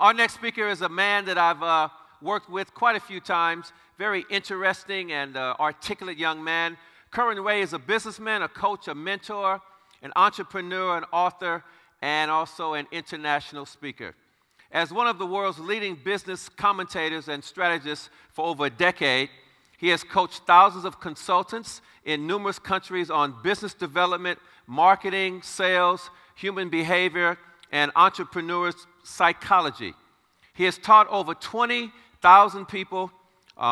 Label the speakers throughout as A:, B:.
A: Our next speaker is a man that I've worked with quite a few times. Very interesting and articulate young man. Kerwin Rae is a businessman, a coach, a mentor, an entrepreneur, an author, and also an international speaker. As one of the world's leading business commentators and strategists for over a decade, he has coached thousands of consultants in numerous countries on business development, marketing, sales, human behavior, and entrepreneurs' psychology. He has taught over 20,000 people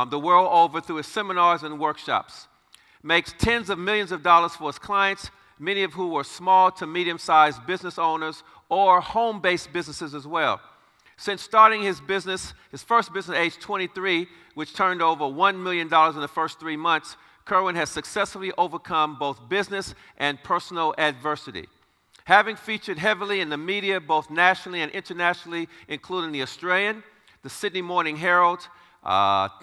A: the world over through his seminars and workshops. Makes tens of millions of dollars for his clients, many of who were small to medium-sized business owners or home-based businesses as well. Since starting his first business at age 23, which turned over $1 million in the first 3 months, Kerwin has successfully overcome both business and personal adversity. Having featured heavily in the media, both nationally and internationally, including the Australian, the Sydney Morning Herald,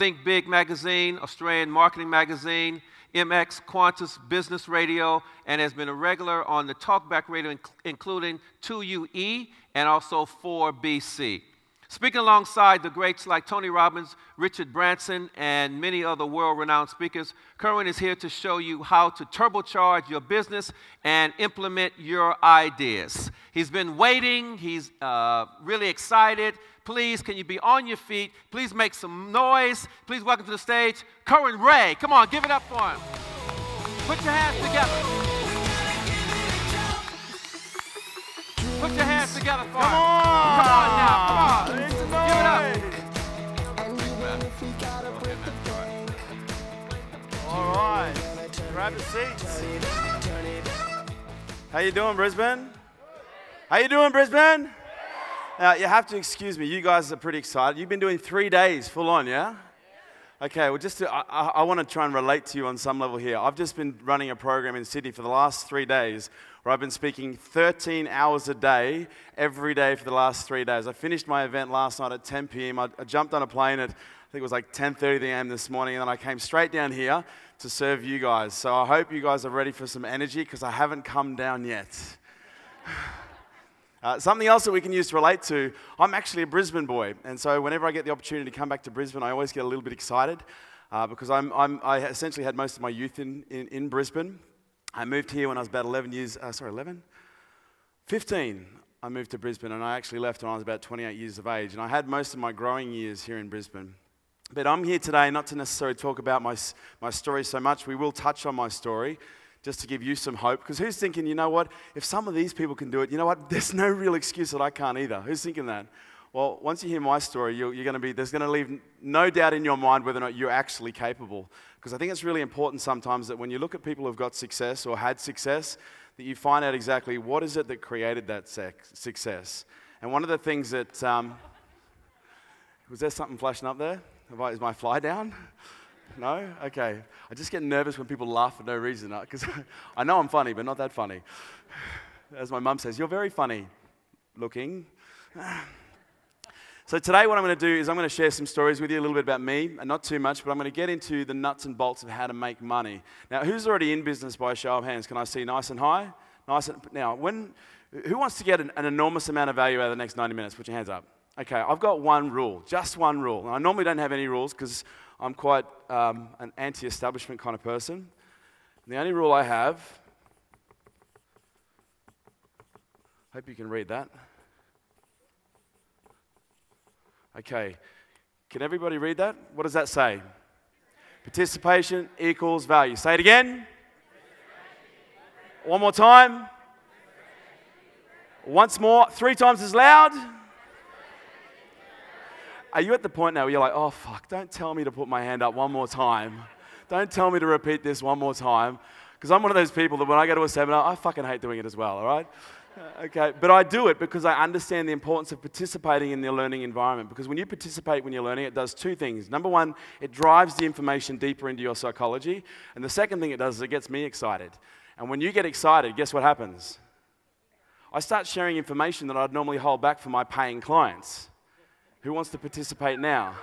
A: Think Big magazine, Australian Marketing Magazine, MX, Qantas Business Radio, and has been a regular on the Talkback Radio, including 2UE and also 4BC. Speaking alongside the greats like Tony Robbins, Richard Branson, and many other world-renowned speakers, Kerwin is here to show you how to turbocharge your business and implement your ideas. He's been waiting. He's really excited. Please, can you be on your feet? Please make some noise. Please welcome to the stage, Kerwin Rae. Come on, give it up for him. Put your hands together. Put your hands together for him. Come on now, come on. Give it up.
B: All right, grab your seats. How you doing, Brisbane? How you doing, Brisbane? Now, you have to excuse me. You guys are pretty excited. You've been doing 3 days full on, yeah? Okay, well, I want to try and relate to you on some level here. I've just been running a program in Sydney for the last 3 days where I've been speaking 13 hours a day, every day for the last 3 days. I finished my event last night at 10 p.m. I jumped on a plane at, I think it was like 10:30 a.m. this morning, and then I came straight down here to serve you guys. So I hope you guys are ready for some energy because I haven't come down yet. Something else that we can use to relate to, I'm actually a Brisbane boy, and so whenever I get the opportunity to come back to Brisbane, I always get a little bit excited because I essentially had most of my youth in Brisbane. I moved here when I was about 15. I moved to Brisbane, and I actually left when I was about 28 years of age, and I had most of my growing years here in Brisbane. But I'm here today not to necessarily talk about my story so much. We will touch on my story, just to give you some hope. Because who's thinking, you know what, if some of these people can do it, you know what, there's no real excuse that I can't either. Who's thinking that? Well, once you hear my story, there's going to leave no doubt in your mind whether or not you're actually capable. Because I think it's really important sometimes that when you look at people who've got success or had success, that you find out exactly what is it that created that success. And one of the things that, was there something flashing up there? Is my fly down? No? Okay. I just get nervous when people laugh for no reason, because I know I'm funny, but not that funny. As my mum says, you're very funny looking. So today what I'm going to do is I'm going to share some stories with you, a little bit about me, and not too much, but I'm going to get into the nuts and bolts of how to make money. Now, who's already in business by a show of hands? Can I see nice and high? Now, who wants to get an enormous amount of value out of the next 90 minutes? Put your hands up. Okay, I've got one rule, just one rule. And I normally don't have any rules because I'm quite an anti-establishment kind of person. And the only rule I have, hope you can read that. Okay, can everybody read that? What does that say? Participation equals value. Say it again. One more time. Once more, 3 times as loud. Are you at the point now where you're like, oh, fuck, don't tell me to put my hand up one more time. Don't tell me to repeat this one more time. Because I'm one of those people that when I go to a seminar, I fucking hate doing it as well, all right? Okay, but I do it because I understand the importance of participating in the learning environment. Because when you participate when you're learning, it does 2 things. Number one, it drives the information deeper into your psychology. And the second thing it does is it gets me excited. And when you get excited, guess what happens? I start sharing information that I'd normally hold back for my paying clients. Who wants to participate now?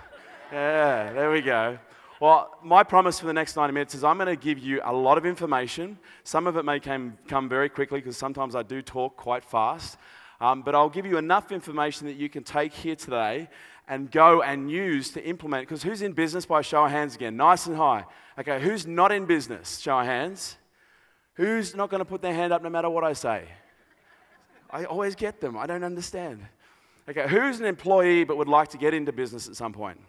B: Yeah, there we go. Well, my promise for the next 90 minutes is I'm going to give you a lot of information. Some of it may come very quickly because sometimes I do talk quite fast. But I'll give you enough information that you can take here today and go and use to implement. Because who's in business by show of hands again? Nice and high. Okay, who's not in business? Show of hands. Who's not going to put their hand up no matter what I say? I always get them. I don't understand. Okay, who's an employee but would like to get into business at some point?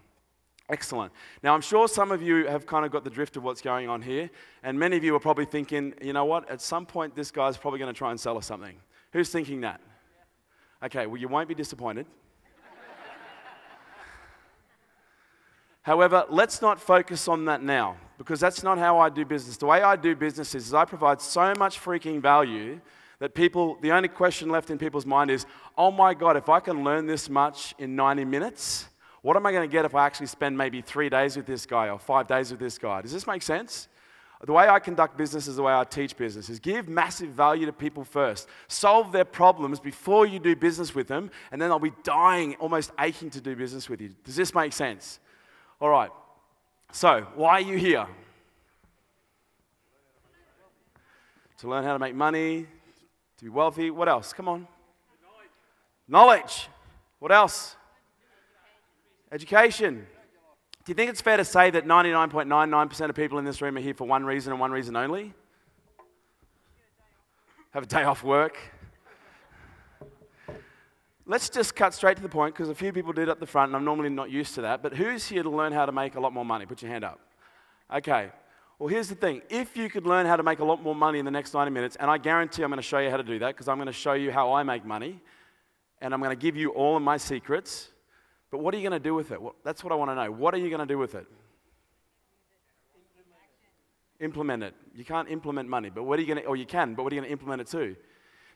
B: Excellent. Now, I'm sure some of you have kind of got the drift of what's going on here, and many of you are probably thinking, you know what, at some point this guy's probably going to try and sell us something. Who's thinking that? Okay, well, you won't be disappointed. However, let's not focus on that now, because that's not how I do business. The way I do business is I provide so much freaking value that people, the only question left in people's mind is, oh my God, if I can learn this much in 90 minutes, what am I going to get if I actually spend maybe 3 days with this guy or 5 days with this guy? Does this make sense? The way I conduct business is the way I teach business, is give massive value to people first. Solve their problems before you do business with them, and then they'll be dying, almost aching to do business with you. Does this make sense? All right. So, why are you here? To learn how to make money, to be wealthy. What else? Come on. Knowledge. What else? Education. Do you think it's fair to say that 99.99% of people in this room are here for one reason and one reason only? Have a day off work? Let's just cut straight to the point, because a few people did at the front, and I'm normally not used to that, but who's here to learn how to make a lot more money? Put your hand up. Okay. Well, here's the thing. If you could learn how to make a lot more money in the next 90 minutes, and I guarantee I'm going to show you how to do that, because I'm going to show you how I make money, and I'm going to give you all of my secrets. But what are you going to do with it? Well, that's what I want to know. What are you going to do with it? Implement it. You can't implement money, but what are you going to, or you can, but what are you going to implement it to?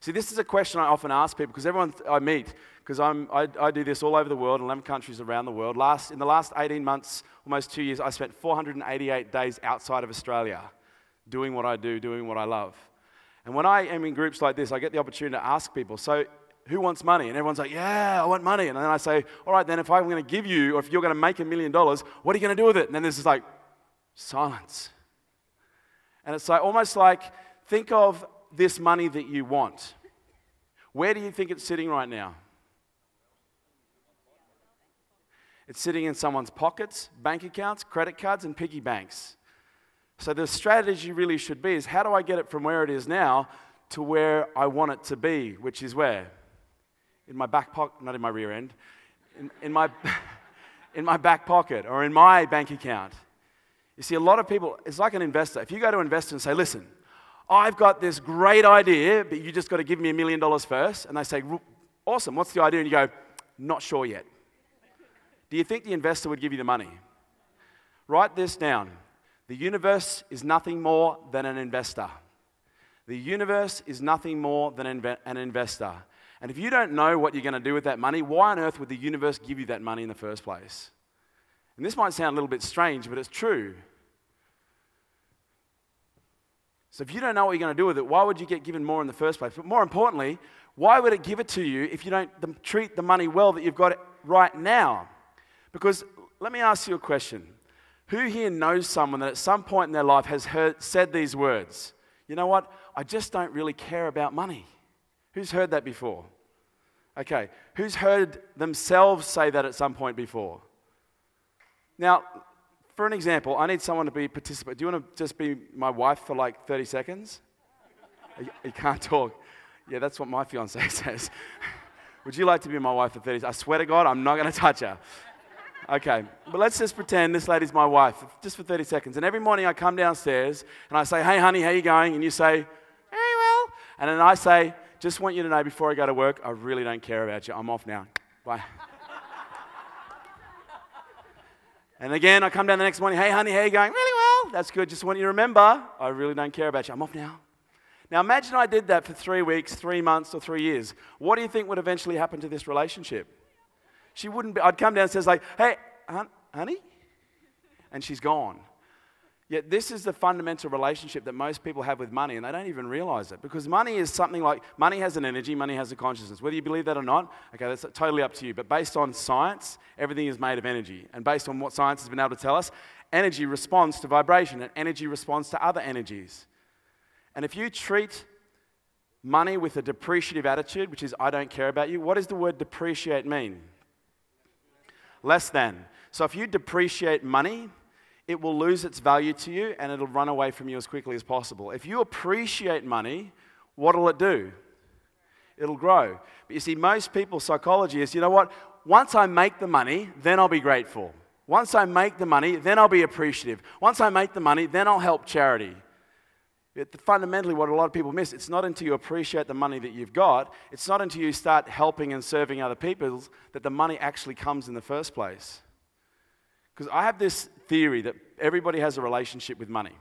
B: See, this is a question I often ask people, because everyone I meet, because I do this all over the world, in 11 countries around the world. In the last 18 months, almost 2 years, I spent 488 days outside of Australia doing what I do, doing what I love. And when I am in groups like this, I get the opportunity to ask people, so who wants money? And everyone's like, yeah, I want money. And then I say, all right, then if I'm going to give you, or if you're going to make $1 million, what are you going to do with it? And then there's this like silence. And it's like almost like, think of this money that you want. Where do you think it's sitting right now? It's sitting in someone's pockets, bank accounts, credit cards, and piggy banks. So the strategy really should be is, how do I get it from where it is now to where I want it to be, which is where? In my back pocket, not in my rear end, in my back pocket or in my bank account. You see, a lot of people, it's like an investor. If you go to an investor and say, listen, I've got this great idea, but you just got to give me $1 million first. And they say, awesome, what's the idea? And you go, not sure yet. Do you think the investor would give you the money? Write this down. The universe is nothing more than an investor. The universe is nothing more than an investor. And if you don't know what you're going to do with that money, why on earth would the universe give you that money in the first place? And this might sound a little bit strange, but it's true. So if you don't know what you're going to do with it, why would you get given more in the first place? But more importantly, why would it give it to you if you don't treat the money well that you've got it right now? Because let me ask you a question. Who here knows someone that at some point in their life has said these words? You know what? I just don't really care about money. Who's heard that before? Okay. Who's heard themselves say that at some point before? Now, for an example, I need someone to be participant. Do you want to just be my wife for like 30 seconds? You can't talk. Yeah, that's what my fiancé says. Would you like to be my wife for 30 seconds? I swear to God, I'm not going to touch her. Okay, but let's just pretend this lady's my wife, just for 30 seconds. And every morning I come downstairs and I say, hey, honey, how you going? And you say, very well. And then I say, just want you to know before I go to work, I really don't care about you. I'm off now. Bye. And again, I come down the next morning, hey, honey, how you going? Really well. That's good. Just want you to remember, I really don't care about you. I'm off now. Now, imagine I did that for 3 weeks, 3 months, or 3 years. What do you think would eventually happen to this relationship? She wouldn't be, I'd come downstairs like, hey, honey? And she's gone. Yet this is the fundamental relationship that most people have with money, and they don't even realize it. Because money is something like, money has an energy, money has a consciousness. Whether you believe that or not, okay, that's totally up to you. But based on science, everything is made of energy. And based on what science has been able to tell us, energy responds to vibration, and energy responds to other energies. And if you treat money with a depreciative attitude, which is I don't care about you. What does the word depreciate mean? Less than. So if you depreciate money, it will lose its value to you and it'll run away from you as quickly as possible. If you appreciate money, what will it do? It'll grow. But you see, most people's psychology is, you know what? Once I make the money, then I'll be grateful. Once I make the money, then I'll be appreciative. Once I make the money, then I'll help charity. Fundamentally, what a lot of people miss, it's not until you appreciate the money that you've got, it's not until you start helping and serving other people that the money actually comes in the first place. Because I have this theory that everybody has a relationship with money.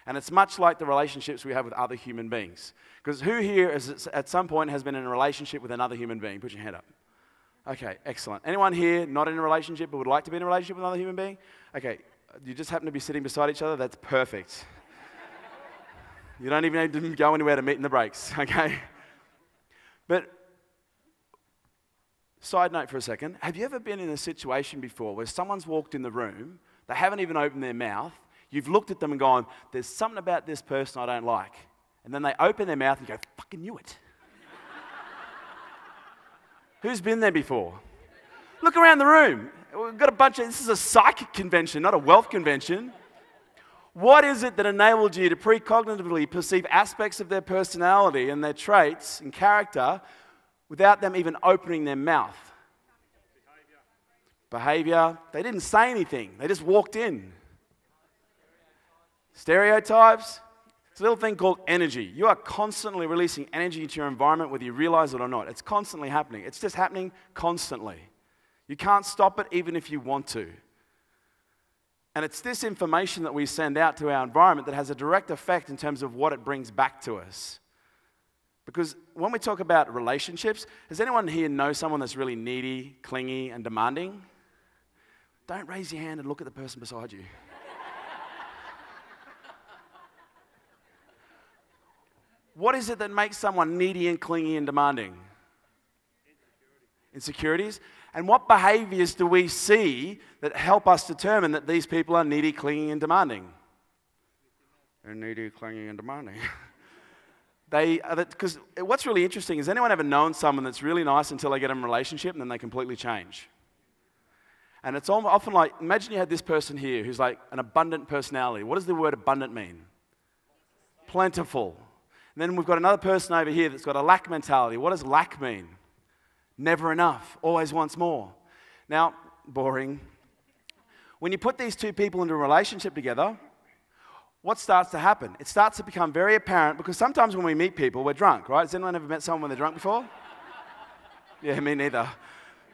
B: And it's much like the relationships we have with other human beings. Because who here is, at some point has been in a relationship with another human being? Put your hand up. Okay, excellent. Anyone here not in a relationship but would like to be in a relationship with another human being? Okay, you just happen to be sitting beside each other? That's perfect. You don't even need to go anywhere to meet in the breaks, okay? But, side note for a second, have you ever been in a situation before where someone's walked in the room, they haven't even opened their mouth, you've looked at them and gone, there's something about this person I don't like. And then they open their mouth and you go, fucking knew it. Who's been there before? Look around the room. We've got a bunch of, this is a psychic convention, not a wealth convention. What is it that enabled you to precognitively perceive aspects of their personality and their traits and character without them even opening their mouth? Behavior. They didn't say anything. They just walked in. Stereotypes. It's a little thing called energy. You are constantly releasing energy into your environment whether you realize it or not. It's constantly happening. It's just happening constantly. You can't stop it even if you want to. And it's this information that we send out to our environment that has a direct effect in terms of what it brings back to us. Because when we talk about relationships, does anyone here know someone that's really needy, clingy, and demanding? Don't raise your hand and look at the person beside you. What is it that makes someone needy and clingy and demanding? Insecurities. And what behaviors do we see that help us determine that these people are needy, clingy, and demanding? They're needy, clingy, and demanding. Because what's really interesting is, anyone ever known someone that's really nice until they get in a relationship and then they completely change? And it's often like, imagine you had this person here who's like an abundant personality. What does the word abundant mean? Plentiful. And then we've got another person over here that's got a lack mentality. What does lack mean? Never enough, always wants more. Now, boring. When you put these two people into a relationship together, what starts to happen? It starts to become very apparent, because sometimes when we meet people, we're drunk, right? Has anyone ever met someone when they're drunk before? Yeah, me neither.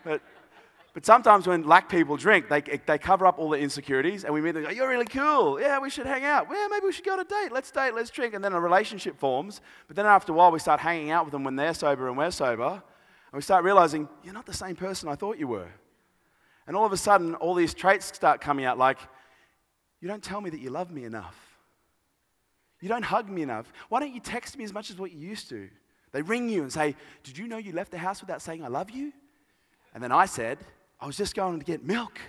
B: But sometimes when lack people drink, they cover up all the insecurities, and we meet them and go, you're really cool. Yeah, we should hang out. Yeah, maybe we should go on a date. Let's date, let's drink. And then a relationship forms. But then after a while, we start hanging out with them when they're sober and we're sober. And we start realizing, you're not the same person I thought you were. And all of a sudden, all these traits start coming out like, you don't tell me that you love me enough. You don't hug me enough. Why don't you text me as much as what you used to? They ring you and say, did you know you left the house without saying I love you? And then I said, I was just going to get milk.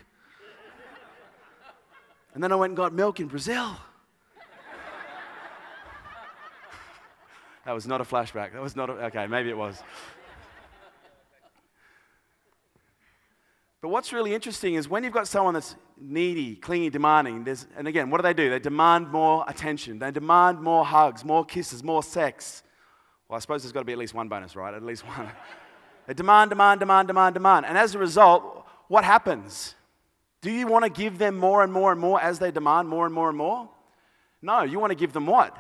B: And then I went and got milk in Brazil. That was not a flashback. That was not okay, maybe it was. But what's really interesting is when you've got someone that's needy, clingy, demanding, and again, what do? They demand more attention. They demand more hugs, more kisses, more sex. Well, I suppose there's got to be at least one bonus, right? At least one. They demand. And as a result, what happens? Do you want to give them more and more and more as they demand more and more and more? No, you want to give them what?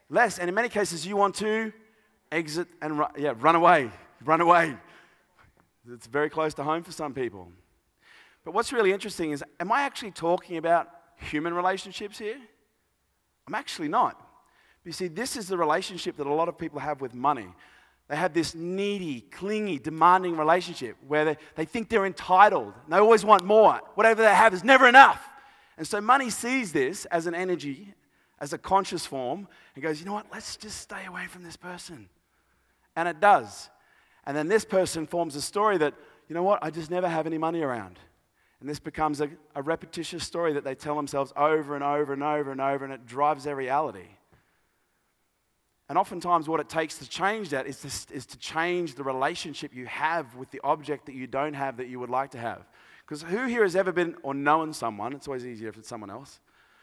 B: Less. And in many cases, you want to exit and run away. Run away. It's very close to home for some people. But what's really interesting is, am I actually talking about human relationships here? I'm actually not. You see, this is the relationship that a lot of people have with money. They have this needy, clingy, demanding relationship where they think they're entitled. And they always want more. Whatever they have is never enough. And so money sees this as an energy, as a conscious form, and goes, you know what, let's just stay away from this person. And it does. And then this person forms a story that, you know what, I just never have any money around. And this becomes a repetitious story that they tell themselves over and over and over and over, and it drives their reality. And oftentimes what it takes to change that is to change the relationship you have with the object that you don't have that you would like to have. Because who here has ever been or known someone, it's always easier if it's someone else,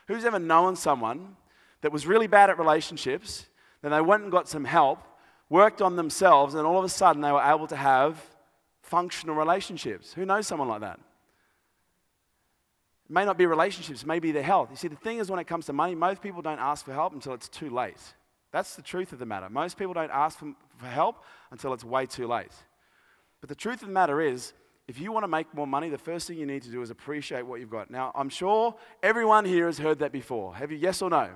B: who's ever known someone that was really bad at relationships, then they went and got some help, worked on themselves, and all of a sudden they were able to have functional relationships? Who knows someone like that? It may not be relationships, it may be their health. You see, the thing is, when it comes to money, most people don't ask for help until it's too late. That's the truth of the matter. Most people don't ask for help until it's way too late. But the truth of the matter is, if you want to make more money, the first thing you need to do is appreciate what you've got. Now, I'm sure everyone here has heard that before. Have you, yes or no?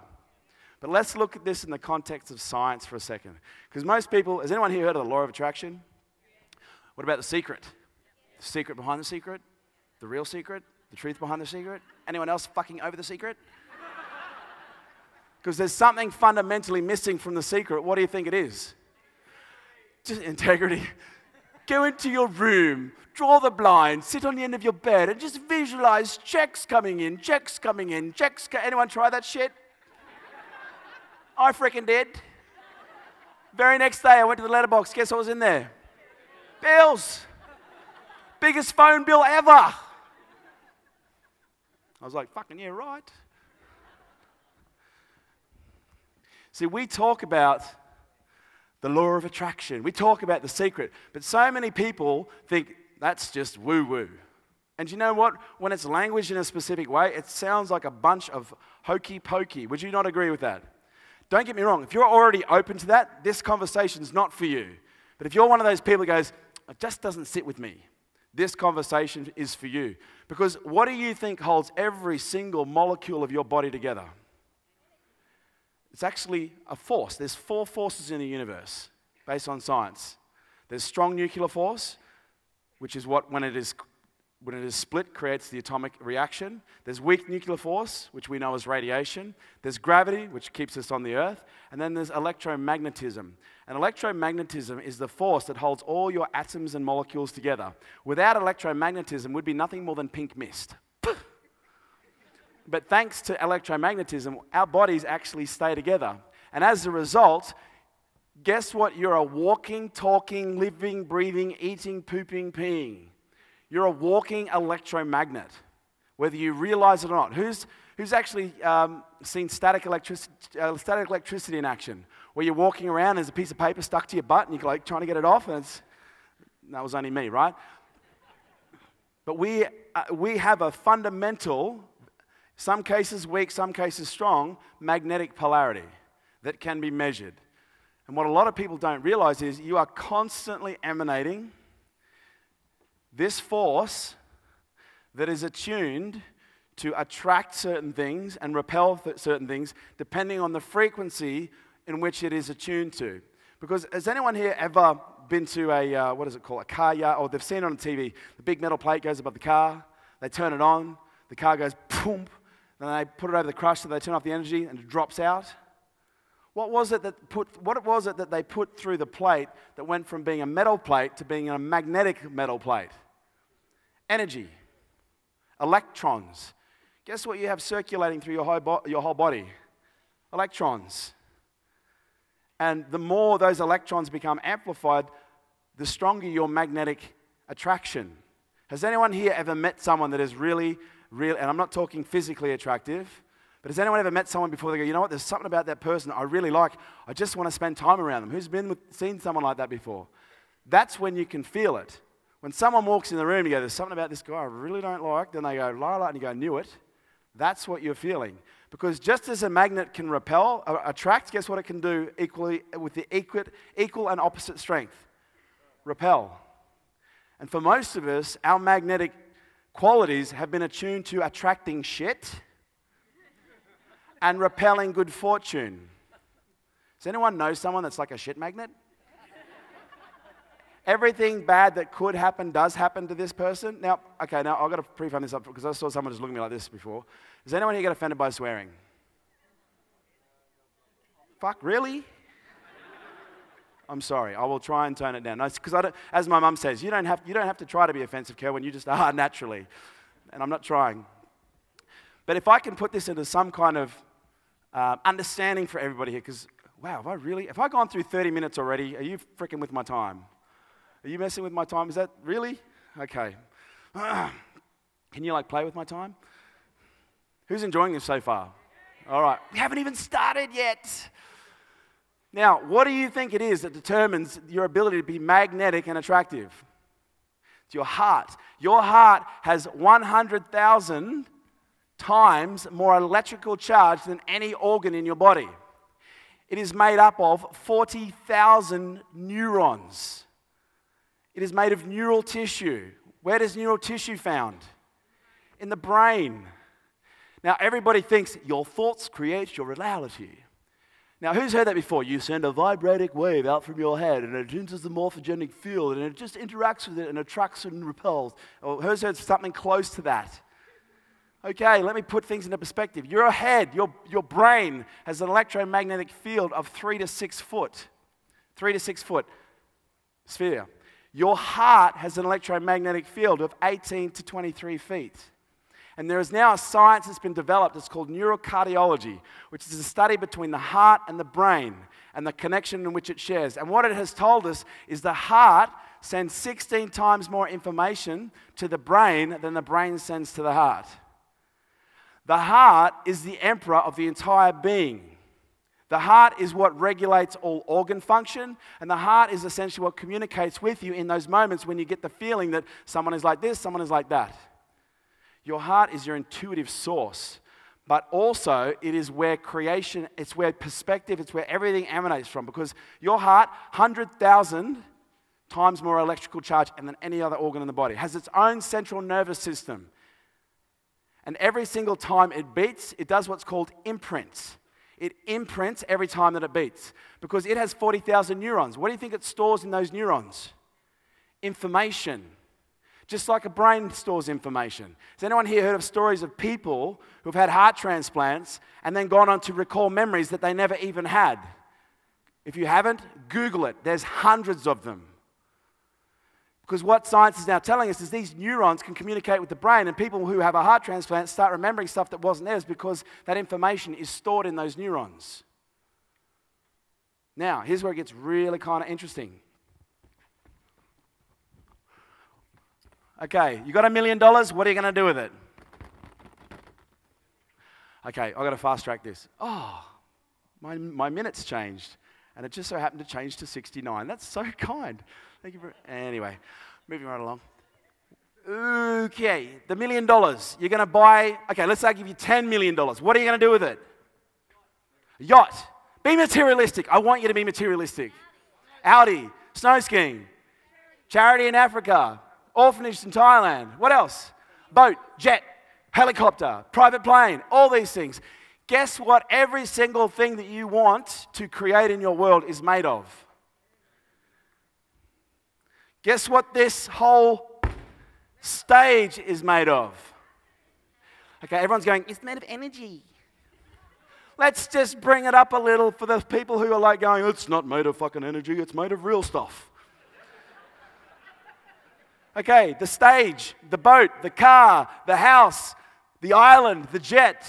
B: But let's look at this in the context of science for a second. Because most people, has anyone here heard of the law of attraction? What about the secret? The secret behind the secret? The real secret? The truth behind the secret? Anyone else fucking over the secret? Because there's something fundamentally missing from the secret. What do you think it is? Just integrity. Go into your room, draw the blind, sit on the end of your bed, and just visualize checks coming in, checks coming in, checks. Anyone try that shit? I freaking did. Very next day, I went to the letterbox. Guess what was in there? Bills. Biggest phone bill ever. I was like, fucking yeah, right. See, we talk about the law of attraction. We talk about the secret. But so many people think that's just woo-woo. And you know what? When it's languaged in a specific way, it sounds like a bunch of hokey-pokey. Would you not agree with that? Don't get me wrong. If you're already open to that, this conversation's not for you. But if you're one of those people who goes, it just doesn't sit with me, this conversation is for you. Because what do you think holds every single molecule of your body together? It's actually a force. There's 4 forces in the universe based on science. There's strong nuclear force, which is what, when it is split, creates the atomic reaction. There's weak nuclear force, which we know as radiation. There's gravity, which keeps us on the earth. And then there's electromagnetism. And electromagnetism is the force that holds all your atoms and molecules together. Without electromagnetism, would be nothing more than pink mist. But thanks to electromagnetism, our bodies actually stay together. And as a result, guess what? You're a walking, talking, living, breathing, eating, pooping, peeing. You're a walking electromagnet, whether you realize it or not. Who's actually seen static electricity in action? Where you're walking around, there's a piece of paper stuck to your butt, and you're like trying to get it off, and that was only me, right? But we have a fundamental, some cases weak, some cases strong, magnetic polarity that can be measured. And what a lot of people don't realize is you are constantly emanating this force that is attuned to attract certain things and repel certain things depending on the frequency in which it is attuned to. Because has anyone here ever been to a, what is it called, a car yard, or they've seen it on TV, the big metal plate goes above the car, they turn it on, the car goes boom, then they put it over the crusher, they turn off the energy and it drops out? What was it that they put through the plate that went from being a metal plate to being a magnetic metal plate? Energy, electrons. Guess what you have circulating through your whole body? Electrons. And the more those electrons become amplified, the stronger your magnetic attraction. Has anyone here ever met someone that is really, and I'm not talking physically attractive, but has anyone ever met someone before they go, you know what, there's something about that person I really like, I just want to spend time around them? Who's seen someone like that before? That's when you can feel it. When someone walks in the room, you go, there's something about this guy I really don't like, then they go, la la, and you go, knew it. That's what you're feeling. Because just as a magnet can repel, attract, guess what it can do equally with the equal and opposite strength? Repel. And for most of us, our magnetic qualities have been attuned to attracting shit and repelling good fortune. Does anyone know someone that's like a shit magnet? Everything bad that could happen does happen to this person. Now, okay, now I've got to pre-fund this up because I saw someone just looking at me like this before. Does anyone here get offended by swearing? Fuck, really? I'm sorry. I will try and tone it down. No, because as my mum says, you don't have to try to be offensive, Kerwin. You just are naturally, and I'm not trying. But if I can put this into some kind of understanding for everybody here, because wow, have I gone through 30 minutes already? Are you freaking with my time? Are you messing with my time? Is that really? Okay. Can you play with my time? Who's enjoying this so far? All right. We haven't even started yet. Now, what do you think it is that determines your ability to be magnetic and attractive? It's your heart. Your heart has 100,000 times more electrical charge than any organ in your body. It is made up of 40,000 neurons. It is made of neural tissue. Where does neural tissue found? In the brain. Now, everybody thinks your thoughts create your reality. Now, who's heard that before? You send a vibrating wave out from your head and it enters the morphogenic field and it just interacts with it and attracts and repels. Or who's heard something close to that? Okay, let me put things into perspective. Your head, your brain has an electromagnetic field of 3 to 6 foot. 3 to 6 foot sphere. Your heart has an electromagnetic field of 18 to 23 feet. And there is now a science that's been developed, it's called neurocardiology, which is a study between the heart and the brain and the connection in which it shares. And what it has told us is the heart sends 16 times more information to the brain than the brain sends to the heart. The heart is the emperor of the entire being. The heart is what regulates all organ function, and the heart is essentially what communicates with you in those moments when you get the feeling that someone is like this, someone is like that. Your heart is your intuitive source, but also it is where creation, it's where perspective, it's where everything emanates from, because your heart, 100,000 times more electrical charge than any other organ in the body, has its own central nervous system. And every single time it beats, it does what's called imprints. It imprints every time that it beats because it has 40,000 neurons. What do you think it stores in those neurons? Information. Just like a brain stores information. Has anyone here heard of stories of people who've had heart transplants and then gone on to recall memories that they never even had? If you haven't, Google it. There's hundreds of them. Because what science is now telling us is these neurons can communicate with the brain, and people who have a heart transplant start remembering stuff that wasn't theirs because that information is stored in those neurons. Now, here's where it gets really kind of interesting. Okay, you got $1 million, what are you going to do with it? Okay, I've got to fast track this. Oh, my minutes changed, and it just so happened to change to 69. That's so kind. Thank you for, anyway, moving right along. Okay, the $1 million, you're going to buy, okay, let's say I give you $10 million. What are you going to do with it? A yacht. Be materialistic. I want you to be materialistic. Audi, snow skiing, charity in Africa, orphanage in Thailand. What else? Boat, jet, helicopter, private plane, all these things. Guess what every single thing that you want to create in your world is made of? Guess what this whole stage is made of? Okay, everyone's going, it's made of energy. Let's just bring it up a little for the people who are like going, it's not made of fucking energy, it's made of real stuff. Okay, the stage, the boat, the car, the house, the island, the jet,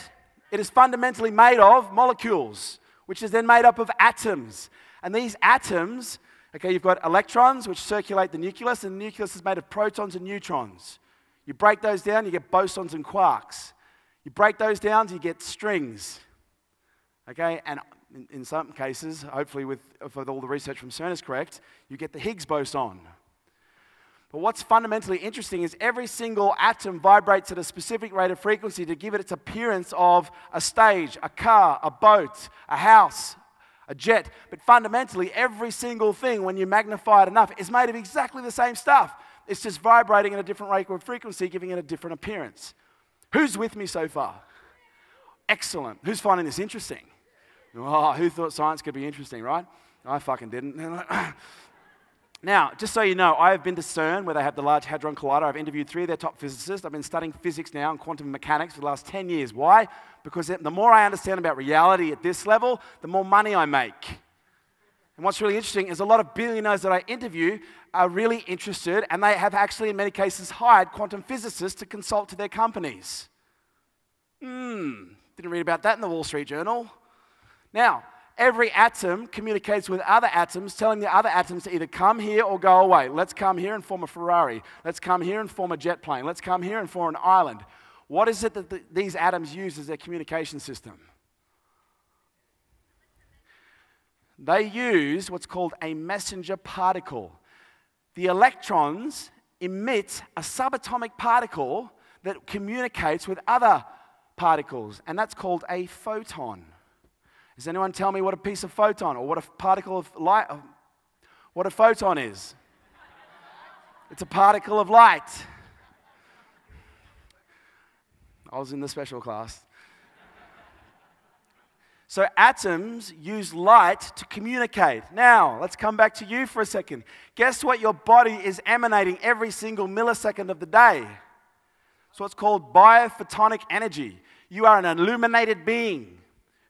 B: it is fundamentally made of molecules, which is then made up of atoms. And these atoms, okay, you've got electrons, which circulate the nucleus, and the nucleus is made of protons and neutrons. You break those down, you get bosons and quarks. You break those down, you get strings. Okay, and in some cases, hopefully if all the research from CERN is correct, you get the Higgs boson. But what's fundamentally interesting is every single atom vibrates at a specific rate of frequency to give it its appearance of a stage, a car, a boat, a house, a jet. But fundamentally, every single thing, when you magnify it enough, is made of exactly the same stuff. It's just vibrating at a different rate of frequency, giving it a different appearance. Who's with me so far? Excellent. Who's finding this interesting? Oh, who thought science could be interesting, right? I fucking didn't. Now, just so you know, I have been to CERN, where they have the Large Hadron Collider. I've interviewed 3 of their top physicists. I've been studying physics now and quantum mechanics for the last 10 years. Why? Because the more I understand about reality at this level, the more money I make. And what's really interesting is a lot of billionaires that I interview are really interested, and they have actually, in many cases, hired quantum physicists to consult to their companies. Didn't read about that in the Wall Street Journal. Now, every atom communicates with other atoms, telling the other atoms to either come here or go away. Let's come here and form a Ferrari. Let's come here and form a jet plane. Let's come here and form an island. What is it that these atoms use as their communication system? They use what's called a messenger particle. The electrons emit a subatomic particle that communicates with other particles, and that's called a photon. Does anyone tell me what a piece of photon or what a particle of light, what a photon is? It's a particle of light. I was in the special class. So atoms use light to communicate. Now, let's come back to you for a second. Guess what your body is emanating every single millisecond of the day? It's what's called biophotonic energy. You are an illuminated being.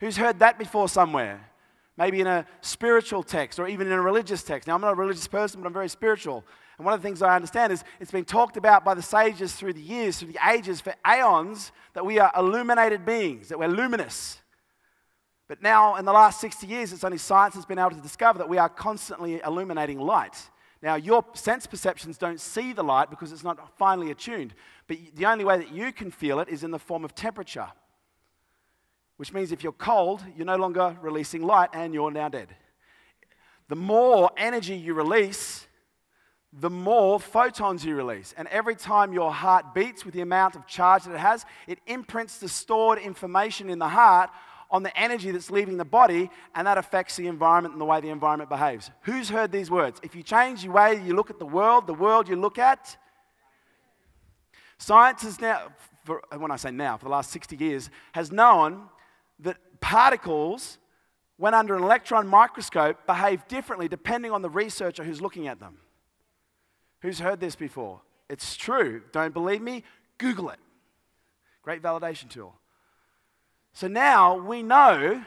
B: Who's heard that before somewhere? Maybe in a spiritual text or even in a religious text. Now, I'm not a religious person, but I'm very spiritual. And one of the things I understand is it's been talked about by the sages through the years, through the ages, for aeons, that we are illuminated beings, that we're luminous. But now, in the last 60 years, it's only science has been able to discover that we are constantly illuminating light. Now, your sense perceptions don't see the light because it's not finely attuned. But the only way that you can feel it is in the form of temperature. Which means if you're cold, you're no longer releasing light and you're now dead. The more energy you release, the more photons you release. And every time your heart beats with the amount of charge that it has, it imprints the stored information in the heart on the energy that's leaving the body, and that affects the environment and the way the environment behaves. Who's heard these words? If you change the way you look at the world you look at. Science is now, when I say now, for the last 60 years, has known that particles, when under an electron microscope, behave differently depending on the researcher who's looking at them. Who's heard this before? It's true. Don't believe me? Google it. Great validation tool. So now we know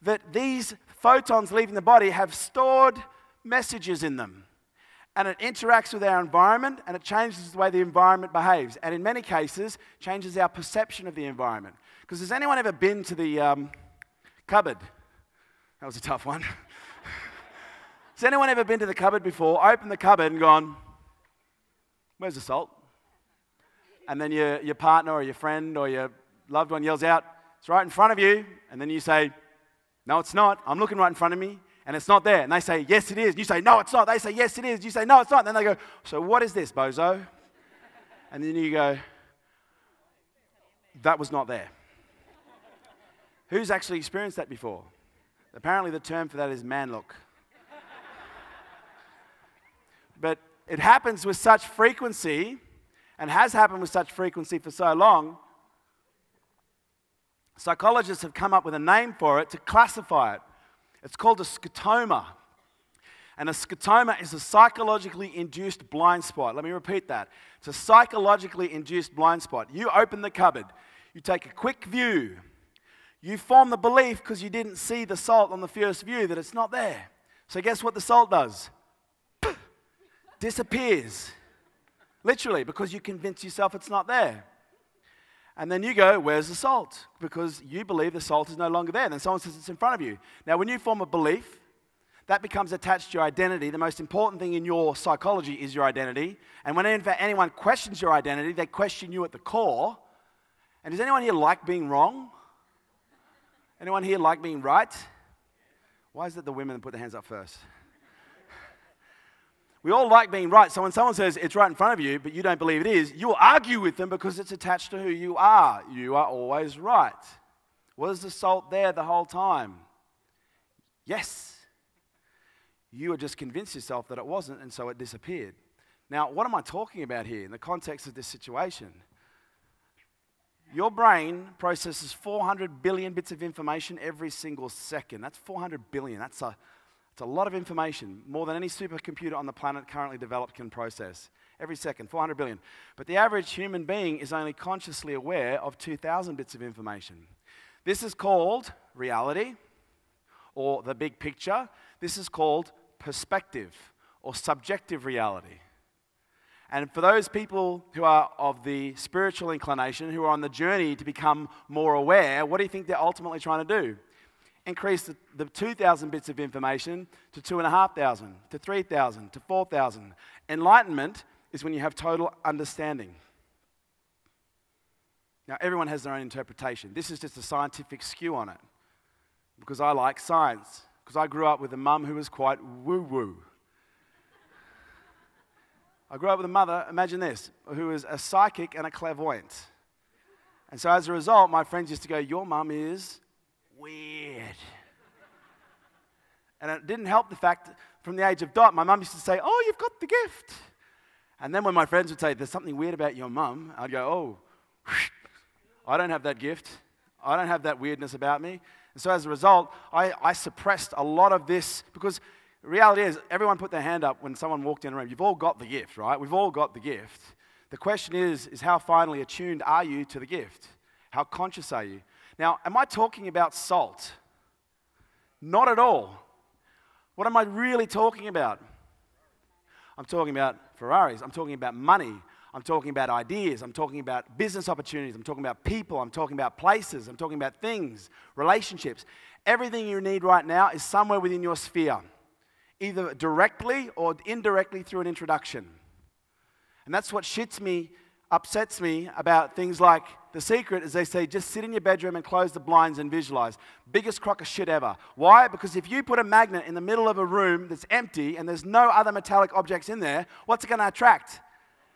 B: that these photons leaving the body have stored messages in them. And it interacts with our environment, and it changes the way the environment behaves. And in many cases, changes our perception of the environment. Because has anyone ever been to the cupboard? That was a tough one. Has anyone ever been to the cupboard before, opened the cupboard and gone, where's the salt? And then your partner or your friend or your loved one yells out, it's right in front of you. And then you say, no, it's not. I'm looking right in front of me. And it's not there. And they say, yes, it is. And you say, no, it's not. They say, yes, it is. You say, no, it's not. And then they go, so what is this, bozo? And then you go, that was not there. Who's actually experienced that before? Apparently the term for that is man look. But it happens with such frequency, and has happened with such frequency for so long, psychologists have come up with a name for it to classify it. It's called a scotoma. And a scotoma is a psychologically induced blind spot. Let me repeat that. It's a psychologically induced blind spot. You open the cupboard. You take a quick view. You form the belief because you didn't see the salt on the first view that it's not there. So guess what the salt does? Disappears. Literally, because you convince yourself it's not there. And then you go, where's the salt? Because you believe the salt is no longer there. Then someone says it's in front of you. Now, when you form a belief, that becomes attached to your identity. The most important thing in your psychology is your identity. And when anyone questions your identity, they question you at the core. And does anyone here like being wrong? Anyone here like being right? Why is it the women that put their hands up first? We all like being right. So when someone says it's right in front of you, but you don't believe it is, you'll argue with them because it's attached to who you are. You are always right. Was the salt there the whole time? Yes. You had just convinced yourself that it wasn't, and so it disappeared. Now, what am I talking about here in the context of this situation? Your brain processes 400 billion bits of information every single second. That's 400 billion. That's a lot of information, more than any supercomputer on the planet currently developed can process. Every second, 400 billion. But the average human being is only consciously aware of 2,000 bits of information. This is called reality, or the big picture. This is called perspective, or subjective reality. And for those people who are of the spiritual inclination, who are on the journey to become more aware, what do you think they're ultimately trying to do? increase the 2,000 bits of information to 2,500, to 3,000, to 4,000. Enlightenment is when you have total understanding. Now, everyone has their own interpretation. This is just a scientific skew on it, because I like science, because I grew up with a mum who was quite woo-woo. I grew up with a mother, imagine this, who was a psychic and a clairvoyant. And so as a result, my friends used to go, your mum is weird. And it didn't help the fact that from the age of Dot, my mum used to say, oh, you've got the gift. And then when my friends would say, there's something weird about your mum, I'd go, oh, I don't have that gift. I don't have that weirdness about me. And so as a result, I suppressed a lot of this, because the reality is, everyone put their hand up when someone walked in a room. You've all got the gift, right? We've all got the gift. The question is how finely attuned are you to the gift? How conscious are you? Now, am I talking about salt? Not at all. What am I really talking about? I'm talking about Ferraris. I'm talking about money. I'm talking about ideas. I'm talking about business opportunities. I'm talking about people. I'm talking about places. I'm talking about things, relationships. Everything you need right now is somewhere within your sphere, either directly or indirectly through an introduction. And that's what upsets me about things like The Secret, is they say, just sit in your bedroom and close the blinds and visualize. Biggest crock of shit ever. Why? Because if you put a magnet in the middle of a room that's empty and there's no other metallic objects in there, what's it going to attract?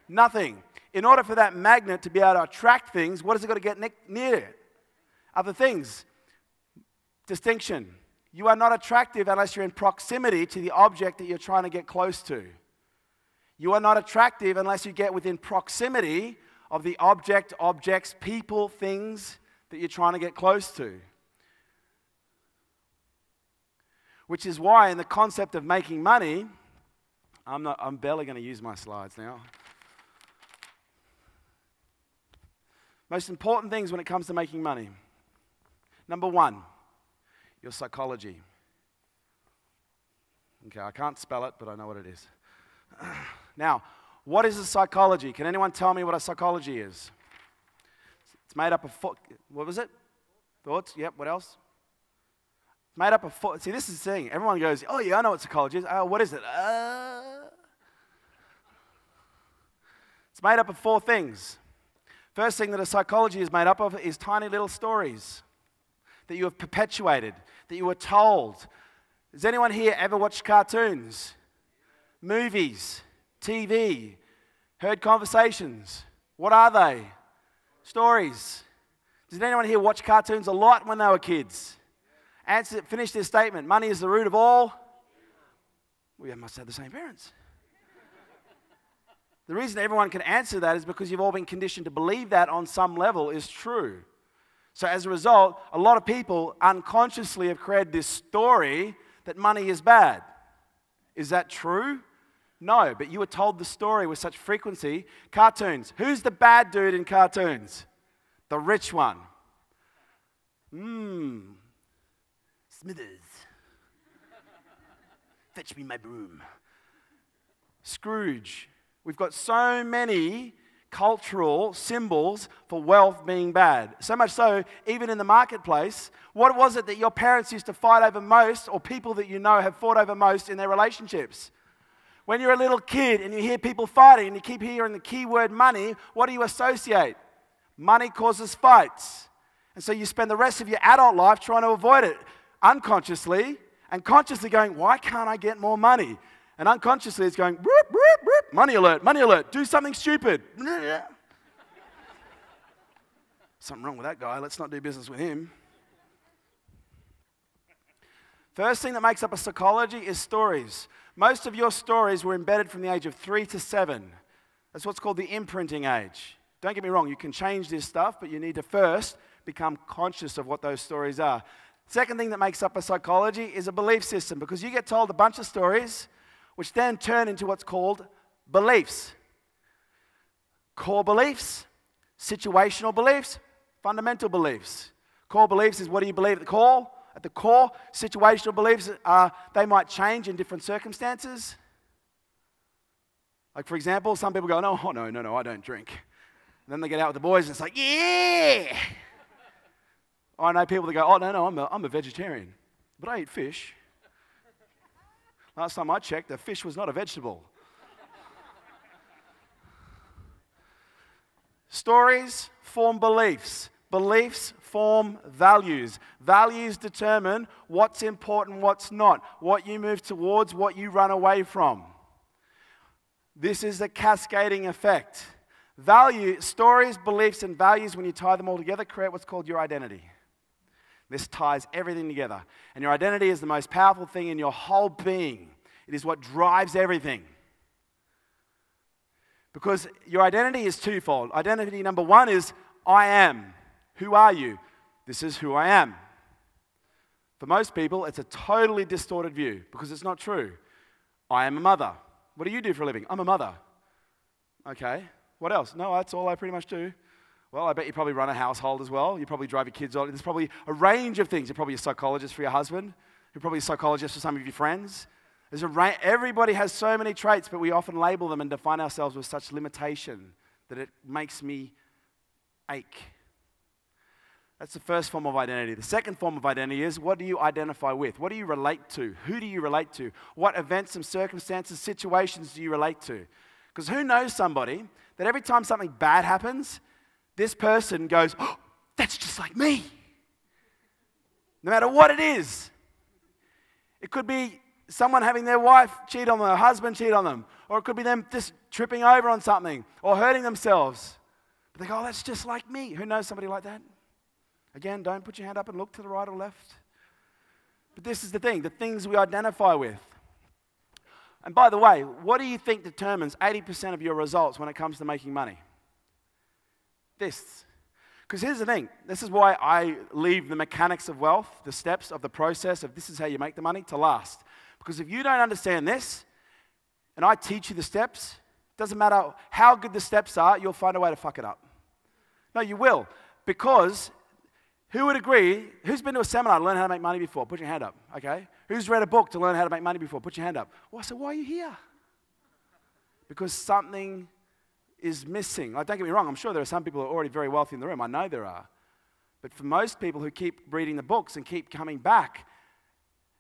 B: Nothing. In order for that magnet to be able to attract things, what has it got to get near it? Other things. Distinction. You are not attractive unless you're in proximity to the object that you're trying to get close to. You are not attractive unless you get within proximity of the object, objects, people, things that you're trying to get close to. Which is why in the concept of making money, I'm barely going to use my slides now. Most important things when it comes to making money. Number one, your psychology. Okay, I can't spell it, but I know what it is. Now, what is a psychology? Can anyone tell me what a psychology is? It's made up of, what was it? Thoughts? Yep, what else? It's made up of, see, this is the thing. Everyone goes, oh yeah, I know what psychology is. What is it? It's made up of 4 things. First thing that a psychology is made up of is tiny little stories that you have perpetuated, that you were told. Has anyone here ever watched cartoons? Movies, TV, heard conversations? What are they? Stories. Did anyone here watch cartoons a lot when they were kids? Finish this statement. Money is the root of all. We must have the same parents. The reason everyone can answer that is because you've all been conditioned to believe that on some level is true. So as a result, a lot of people unconsciously have created this story that money is bad. Is that true? No, but you were told the story with such frequency. Cartoons. Who's the bad dude in cartoons? The rich one. Smithers. Fetch me my broom. Scrooge. We've got so many cultural symbols for wealth being bad. So much so, even in the marketplace, what was it that your parents used to fight over most, or people that you know have fought over most in their relationships? When you're a little kid and you hear people fighting and you keep hearing the keyword money, what do you associate? Money causes fights. And so you spend the rest of your adult life trying to avoid it unconsciously, and consciously going, why can't I get more money? And unconsciously it's going, whoop, whoop, whoop, money alert, do something stupid. Something wrong with that guy, let's not do business with him. First thing that makes up a psychology is stories. Most of your stories were embedded from the age of 3 to 7. That's what's called the imprinting age. Don't get me wrong, you can change this stuff, but you need to first become conscious of what those stories are. Second thing that makes up a psychology is a belief system, because you get told a bunch of stories which then turn into what's called beliefs. Core beliefs, situational beliefs, fundamental beliefs. Core beliefs is what do you believe at the core? At the core, situational beliefs are, they might change in different circumstances. Like for example, some people go, no, I don't drink. And then they get out with the boys and it's like, yeah! I know people that go, oh, no, I'm a vegetarian. But I eat fish. Last time I checked, a fish was not a vegetable. Stories form beliefs. Beliefs form values. Values determine what's important, what's not, what you move towards, what you run away from. This is a cascading effect. Stories, beliefs, and values, when you tie them all together, create what's called your identity. This ties everything together. And your identity is the most powerful thing in your whole being. It is what drives everything. Because your identity is twofold. Identity number one is, I am. Who are you? This is who I am. For most people, it's a totally distorted view because it's not true. I am a mother. What do you do for a living? I'm a mother. Okay. What else? No, that's all I pretty much do. Well, I bet you probably run a household as well. You probably drive your kids on. There's probably a range of things. You're probably a psychologist for your husband. You're probably a psychologist for some of your friends. Everybody has so many traits, but we often label them and define ourselves with such limitation that it makes me ache. That's the first form of identity. The second form of identity is, what do you identify with? What do you relate to? Who do you relate to? What events and circumstances, situations do you relate to? Because who knows somebody that every time something bad happens, this person goes, oh, that's just like me. No matter what it is. It could be someone having their wife cheat on them, their husband cheat on them. Or it could be them just tripping over on something or hurting themselves. But they go, oh, that's just like me. Who knows somebody like that? Again, don't put your hand up and look to the right or left. But this is the thing, the things we identify with. And by the way, what do you think determines 80% of your results when it comes to making money? This. Because here's the thing, this is why I leave the mechanics of wealth, the steps of the process of this is how you make the money, to last. Because if you don't understand this, and I teach you the steps, it doesn't matter how good the steps are, you'll find a way to fuck it up. No, you will. Because who would agree, who's been to a seminar to learn how to make money before? Put your hand up, okay? Who's read a book to learn how to make money before? Put your hand up. Well, so why are you here? Because something is missing. Like, don't get me wrong, I'm sure there are some people who are already very wealthy in the room. I know there are. But for most people who keep reading the books and keep coming back,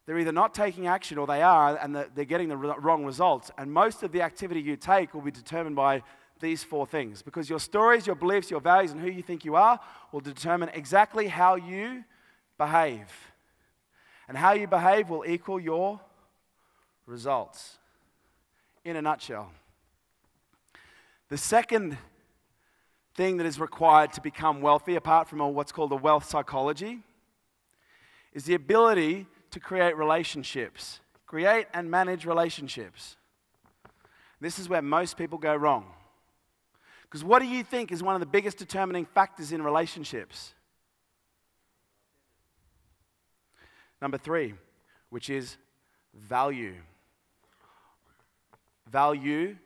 B: they're either not taking action or they are, and they're getting the wrong results. And most of the activity you take will be determined by these four things. Because your stories, your beliefs, your values, and who you think you are will determine exactly how you behave. And how you behave will equal your results. In a nutshell. The second thing that is required to become wealthy, apart from what's called a wealth psychology, is the ability to create relationships. Create and manage relationships. This is where most people go wrong. Because what do you think is one of the biggest determining factors in relationships? Number 3, which is value. Values.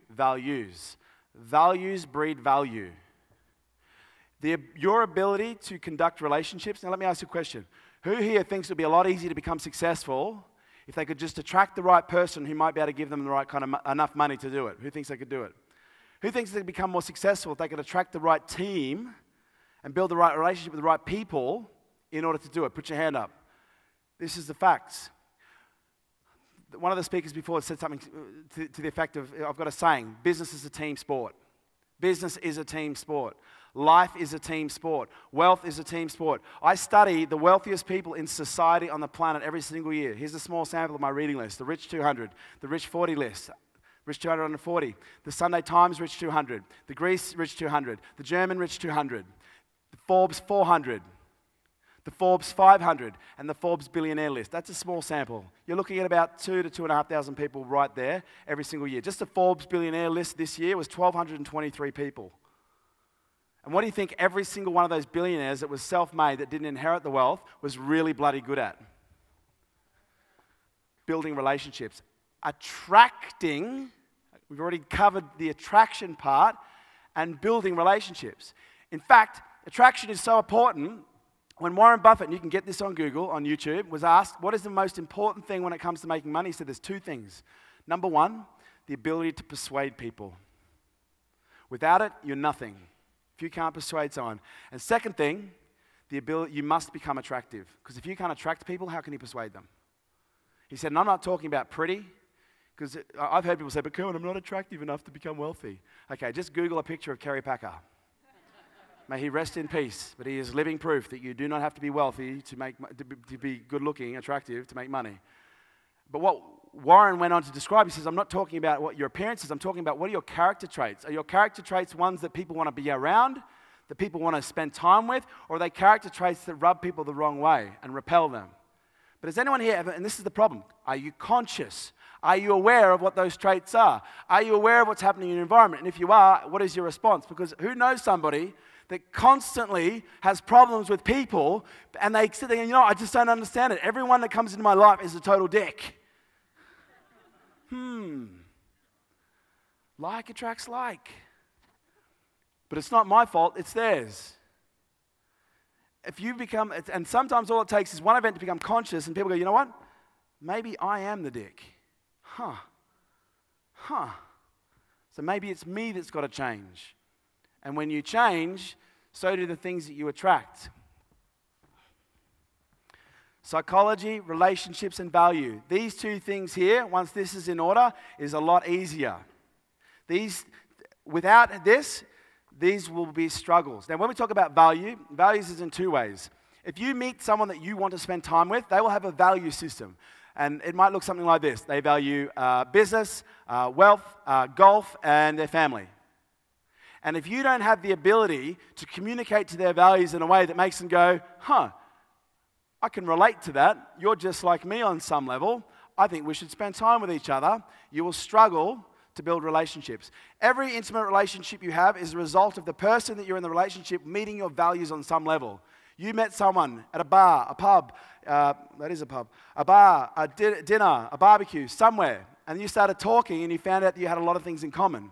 B: Values breed value. Your ability to conduct relationships. Now let me ask you a question. Who here thinks it would be a lot easier to become successful if they could just attract the right person who might be able to give them the right kind of enough money to do it? Who thinks they could do it? Who thinks they could become more successful if they could attract the right team and build the right relationship with the right people in order to do it? Put your hand up. This is the facts. One of the speakers before said something to the effect of, I've got a saying, business is a team sport. Business is a team sport. Life is a team sport. Wealth is a team sport. I study the wealthiest people in society on the planet every single year. Here's a small sample of my reading list. The Rich 200, the Rich 40 list, Rich 200 under 40, the Sunday Times Rich 200, the Greece Rich 200, the German Rich 200, the Forbes 400, the Forbes 500, and the Forbes Billionaire list. That's a small sample. You're looking at about 2,000 to 2,500 people right there every single year. Just the Forbes Billionaire list this year was 1,223 people. And what do you think every single one of those billionaires that was self-made, that didn't inherit the wealth, was really bloody good at? Building relationships. Attracting, we've already covered the attraction part, and building relationships. In fact, attraction is so important. When Warren Buffett, and you can get this on Google, on YouTube, was asked, what is the most important thing when it comes to making money? He said there's 2 things. Number 1, the ability to persuade people. Without it, you're nothing. If you can't persuade someone. And second thing, the ability, you must become attractive. Because if you can't attract people, how can you persuade them? He said, and I'm not talking about pretty, because I've heard people say, but Kerwin, I'm not attractive enough to become wealthy. Okay, just Google a picture of Kerry Packer. May he rest in peace, but he is living proof that you do not have to be wealthy to be good-looking, attractive, to make money. But what Warren went on to describe, he says, I'm not talking about what your appearance is, I'm talking about what are your character traits. Are your character traits ones that people want to be around, that people want to spend time with, or are they character traits that rub people the wrong way and repel them? But has anyone here ever, and this is the problem, are you conscious? Are you aware of what those traits are? Are you aware of what's happening in your environment? And if you are, what is your response? Because who knows somebody that constantly has problems with people, and they sit there and, I just don't understand it. Everyone that comes into my life is a total dick. Like attracts like. But it's not my fault, it's theirs. If you become, and sometimes all it takes is one event to become conscious, and people go, you know what? Maybe I am the dick. So maybe it's me that's got to change. And when you change, so do the things that you attract. Psychology, relationships, and value. These two things here, once this is in order, is a lot easier. Without this, these will be struggles. Now, when we talk about value, values is in two ways. If you meet someone that you want to spend time with, they will have a value system. And it might look something like this. They value business, wealth, golf, and their family. And if you don't have the ability to communicate to their values in a way that makes them go, I can relate to that. You're just like me on some level. I think we should spend time with each other. You will struggle to build relationships. Every intimate relationship you have is a result of the person that you're in the relationship meeting your values on some level. You met someone at a bar, a pub, that is a pub, a bar, a dinner, a barbecue, somewhere, and you started talking and you found out that you had a lot of things in common.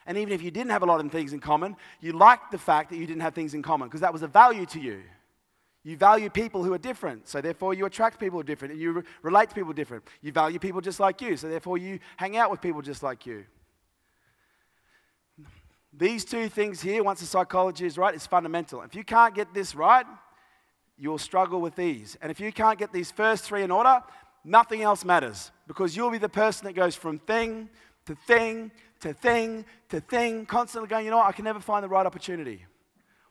B: And even if you didn't have a lot of things in common, you liked the fact that you didn't have things in common because that was a value to you. You value people who are different, so therefore you attract people who are different, and you relate to people different. You value people just like you, so therefore you hang out with people just like you. These two things here, once the psychology is right, is fundamental. If you can't get this right, you'll struggle with these. And if you can't get these first three in order, nothing else matters, because you'll be the person that goes from thing to thing to thing to thing, constantly going, I can never find the right opportunity.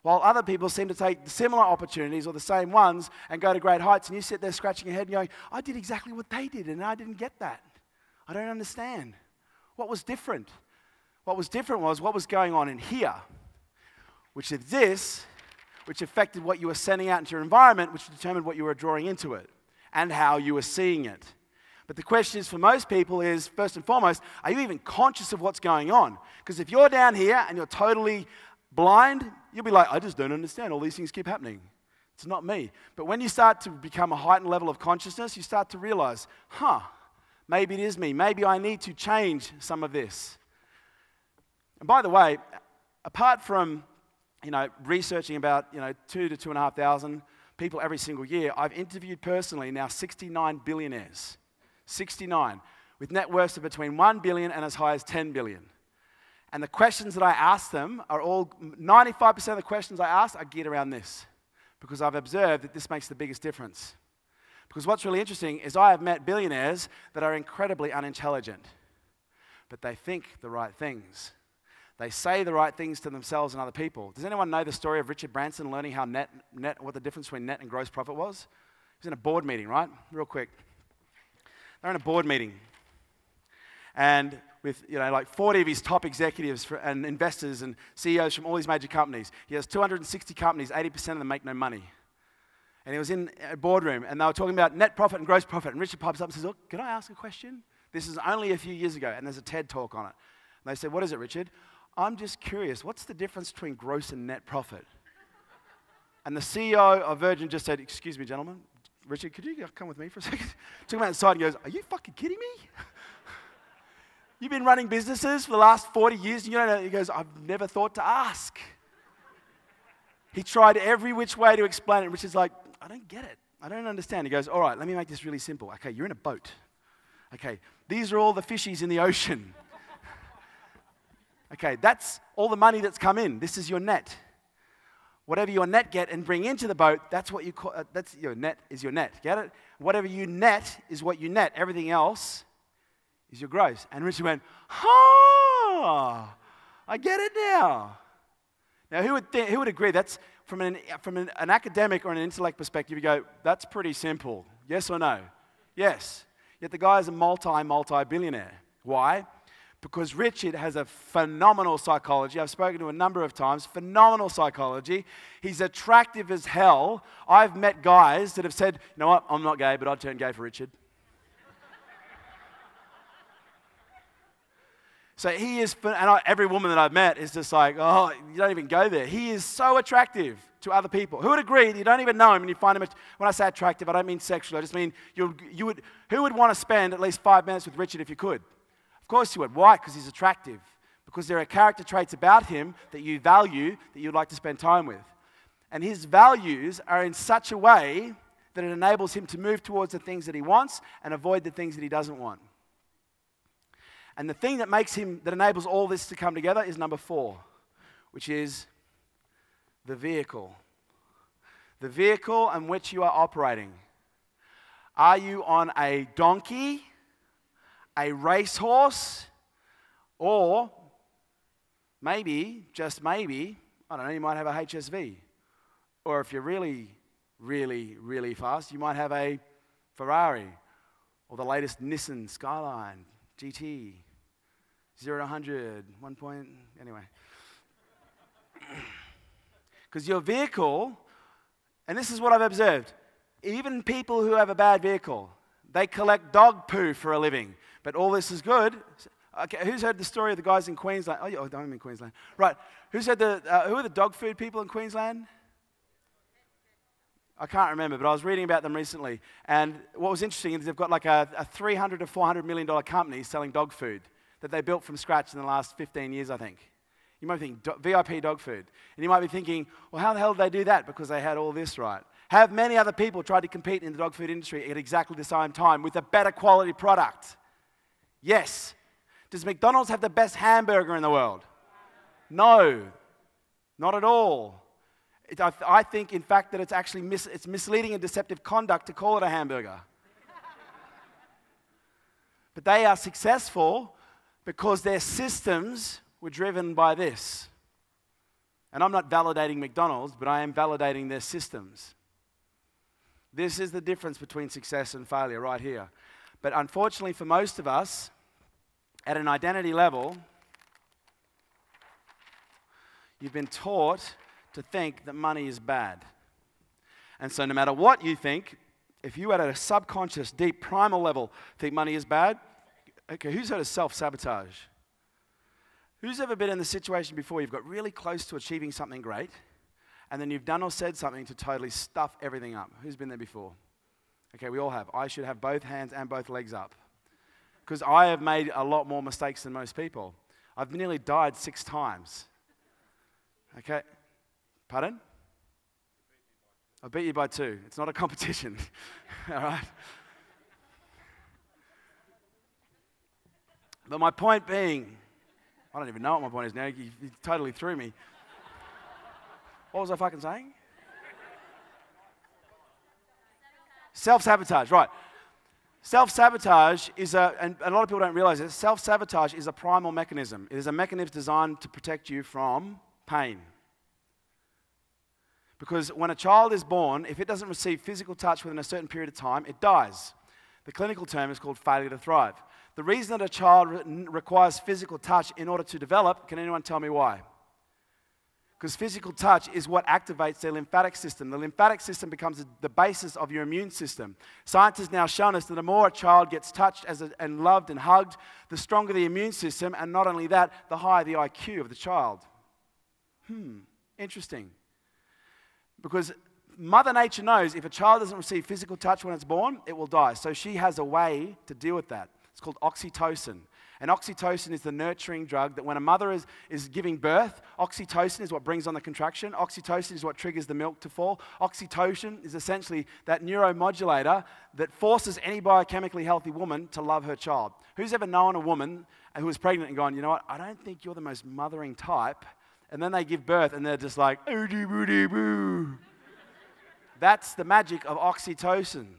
B: While other people seem to take similar opportunities or the same ones and go to great heights, and you sit there scratching your head and going, I did exactly what they did and I didn't get that. I don't understand. What was different? What was different was what was going on in here, which is this, which affected what you were sending out into your environment, which determined what you were drawing into it and how you were seeing it. But the question is for most people is, first and foremost, are you even conscious of what's going on? Because if you're down here and you're totally blind, you'll be like, I just don't understand. All these things keep happening. It's not me. But when you start to become a heightened level of consciousness, you start to realize, maybe it is me. Maybe I need to change some of this. And by the way, apart from researching about 2,000 to 2,500 people every single year, I've interviewed personally now 69 billionaires. 69, with net worths of between 1 billion and as high as 10 billion. And the questions that I ask them are all, 95% of the questions I ask are geared around this, because I've observed that this makes the biggest difference. Because what's really interesting is I have met billionaires that are incredibly unintelligent, but they think the right things. They say the right things to themselves and other people. Does anyone know the story of Richard Branson learning how what the difference between net and gross profit was? He was in a board meeting, right? Real quick. They're in a board meeting, and with 40 of his top executives and investors and CEOs from all these major companies. He has 260 companies, 80% of them make no money. And he was in a boardroom, and they were talking about net profit and gross profit, and Richard pops up and says, look, can I ask a question? This is only a few years ago, and there's a TED talk on it. And they said, what is it, Richard? I'm just curious, what's the difference between gross and net profit? And the CEO of Virgin just said, excuse me, gentlemen, Richard, could you come with me for a second? Took him outside and goes, are you fucking kidding me? You've been running businesses for the last 40 years, and you don't know. He goes, I've never thought to ask. He tried every which way to explain it. Richard's like, I don't get it. I don't understand. He goes, all right, let me make this really simple. Okay, you're in a boat. Okay, these are all the fishies in the ocean. Okay, that's all the money that's come in. This is your net. whatever your net get and bring into the boat, that's what you call, that's your net is your net. Get it? Whatever you net is what you net. Everything else is your gross. And Richard went, I get it now. Now, who would agree? That's from an academic or an intellect perspective, you go, that's pretty simple. Yes or no? Yes. Yet the guy is a multi-billionaire. Why? Because Richard has a phenomenal psychology. I've spoken to him a number of times. Phenomenal psychology. He's attractive as hell. I've met guys that have said, you know what, I'm not gay, but I'd turn gay for Richard. So he is, and every woman that I've met is just like, oh, you don't even go there. He is so attractive to other people. Who would agree? You don't even know him and you find him, when I say attractive, I don't mean sexual. I just mean, who would want to spend at least 5 minutes with Richard if you could? Of course you would. Why? Because he's attractive. Because there are character traits about him that you value, that you'd like to spend time with. And his values are in such a way that it enables him to move towards the things that he wants and avoid the things that he doesn't want. And the thing that enables all this to come together is number 4, which is the vehicle. The vehicle on which you are operating. Are you on a donkey, a racehorse, or maybe, just maybe, I don't know, you might have a HSV. Or if you're really, really, really fast, you might have a Ferrari, or the latest Nissan Skyline GT. 0 to 100, 1 point, anyway. Because your vehicle, and this is what I've observed, even people who have a bad vehicle, they collect dog poo for a living. But all this is good. Okay, who's heard the story of the guys in Queensland? Oh, I'm in Queensland. Right. Who are the dog food people in Queensland? I can't remember, but I was reading about them recently. And what was interesting is they've got like a $300 to $400 million company selling dog food that they built from scratch in the last 15 years, I think. You might think, VIP dog food. And you might be thinking, well, how the hell did they do that? Because they had all this right. Have many other people tried to compete in the dog food industry at exactly the same time with a better quality product? Yes. Does McDonald's have the best hamburger in the world? No. Not at all. I think, in fact, that it's actually it's misleading and deceptive conduct to call it a hamburger. But they are successful because their systems were driven by this. And I'm not validating McDonald's, but I am validating their systems. This is the difference between success and failure right here. But unfortunately for most of us, at an identity level, you've been taught to think that money is bad. And so no matter what you think, if you at a subconscious, deep, primal level think money is bad, okay, who's heard of self-sabotage? Who's ever been in the situation before you've got really close to achieving something great, and then you've done or said something to totally stuff everything up? Who's been there before? Okay, we all have. I should have both hands and both legs up. Because I have made a lot more mistakes than most people. I've nearly died 6 times. Okay? Pardon? I beat you by 2. It's not a competition. All right? But my point being, I don't even know what my point is now. You totally threw me. What was I fucking saying? Self-sabotage, right. Self-sabotage is and a lot of people don't realize this, self-sabotage is a primal mechanism. It is a mechanism designed to protect you from pain. Because when a child is born, if it doesn't receive physical touch within a certain period of time, it dies. The clinical term is called failure to thrive. The reason that a child requires physical touch in order to develop, can anyone tell me why? Because physical touch is what activates their lymphatic system. The lymphatic system becomes the basis of your immune system. Science has now shown us that the more a child gets touched and loved and hugged, the stronger the immune system, and not only that, the higher the IQ of the child. Interesting. Because Mother Nature knows if a child doesn't receive physical touch when it's born, it will die. So she has a way to deal with that. It's called oxytocin. And oxytocin is the nurturing drug that when a mother is giving birth, oxytocin is what brings on the contraction. Oxytocin is what triggers the milk to fall. Oxytocin is essentially that neuromodulator that forces any biochemically healthy woman to love her child. Who's ever known a woman who was pregnant and gone, you know what, I don't think you're the most mothering type, and then they give birth, and they're just like, "Oodie boodie boo." That's the magic of oxytocin.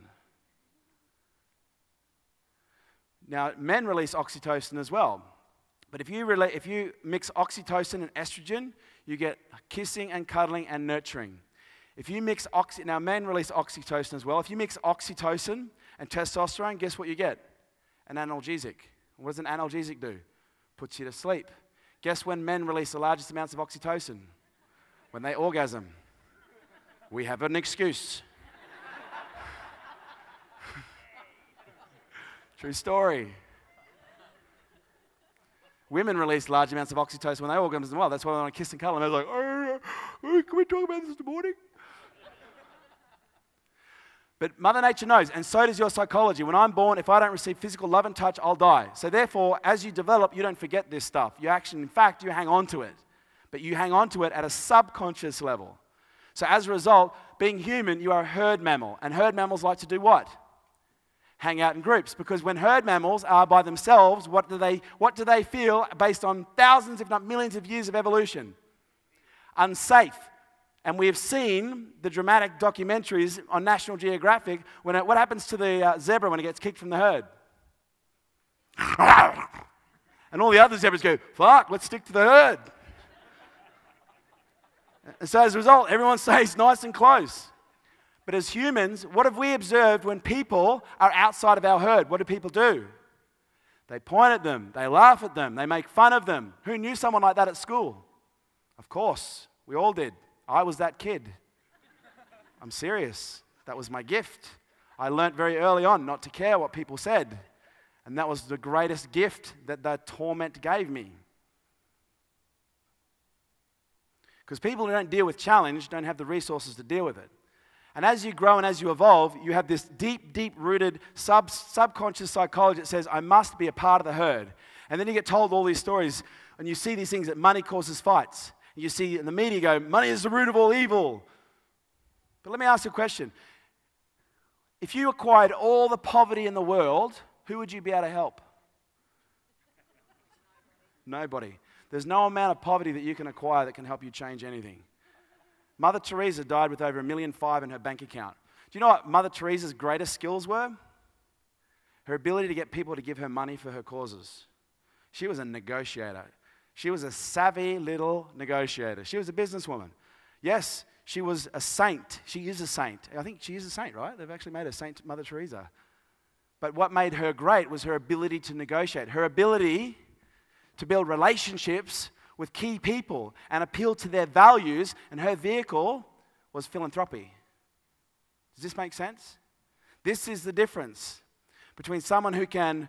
B: Now, men release oxytocin as well. But if you mix oxytocin and estrogen, you get kissing and cuddling and nurturing. If you mix now men release oxytocin as well. If you mix oxytocin and testosterone, guess what you get? An analgesic. What does an analgesic do? Puts you to sleep. Guess when men release the largest amounts of oxytocin? When they orgasm. We have an excuse. True story. Women release large amounts of oxytocin when they orgasm as well. That's why they want to kiss and cuddle. And they're like, "Oh, can we talk about this in the morning?" But Mother Nature knows, and so does your psychology. When I'm born, if I don't receive physical love and touch, I'll die. So therefore, as you develop, you don't forget this stuff. You actually, in fact, you hang on to it. But you hang on to it at a subconscious level. So as a result, being human, you are a herd mammal. And herd mammals like to do what? Hang out in groups. Because when herd mammals are by themselves, what do they feel based on thousands, if not millions of years of evolution? Unsafe. And we have seen the dramatic documentaries on National Geographic what happens to the zebra when it gets kicked from the herd? And all the other zebras go, "Fuck, let's stick to the herd." And so as a result, everyone stays nice and close. But as humans, what have we observed when people are outside of our herd? What do people do? They point at them, they laugh at them, they make fun of them. Who knew someone like that at school? Of course, we all did. I was that kid. I'm serious. That was my gift. I learnt very early on not to care what people said. And that was the greatest gift that the torment gave me. Because people who don't deal with challenge don't have the resources to deal with it. And as you grow and as you evolve, you have this deep, deep-rooted subconscious psychology that says, "I must be a part of the herd." And then you get told all these stories, and you see these things that money causes fights. And you see in the media go, "Money is the root of all evil." But let me ask you a question. If you acquired all the poverty in the world, who would you be able to help? Nobody. There's no amount of poverty that you can acquire that can help you change anything. Mother Teresa died with over $1.5 million in her bank account. Do you know what Mother Teresa's greatest skills were? Her ability to get people to give her money for her causes. She was a negotiator. She was a savvy little negotiator. She was a businesswoman. Yes, she was a saint. She is a saint. I think she is a saint, right? They've actually made her Saint Mother Teresa. But what made her great was her ability to negotiate. Her ability to build relationships with key people and appeal to their values, and her vehicle was philanthropy. Does this make sense? This is the difference between someone who can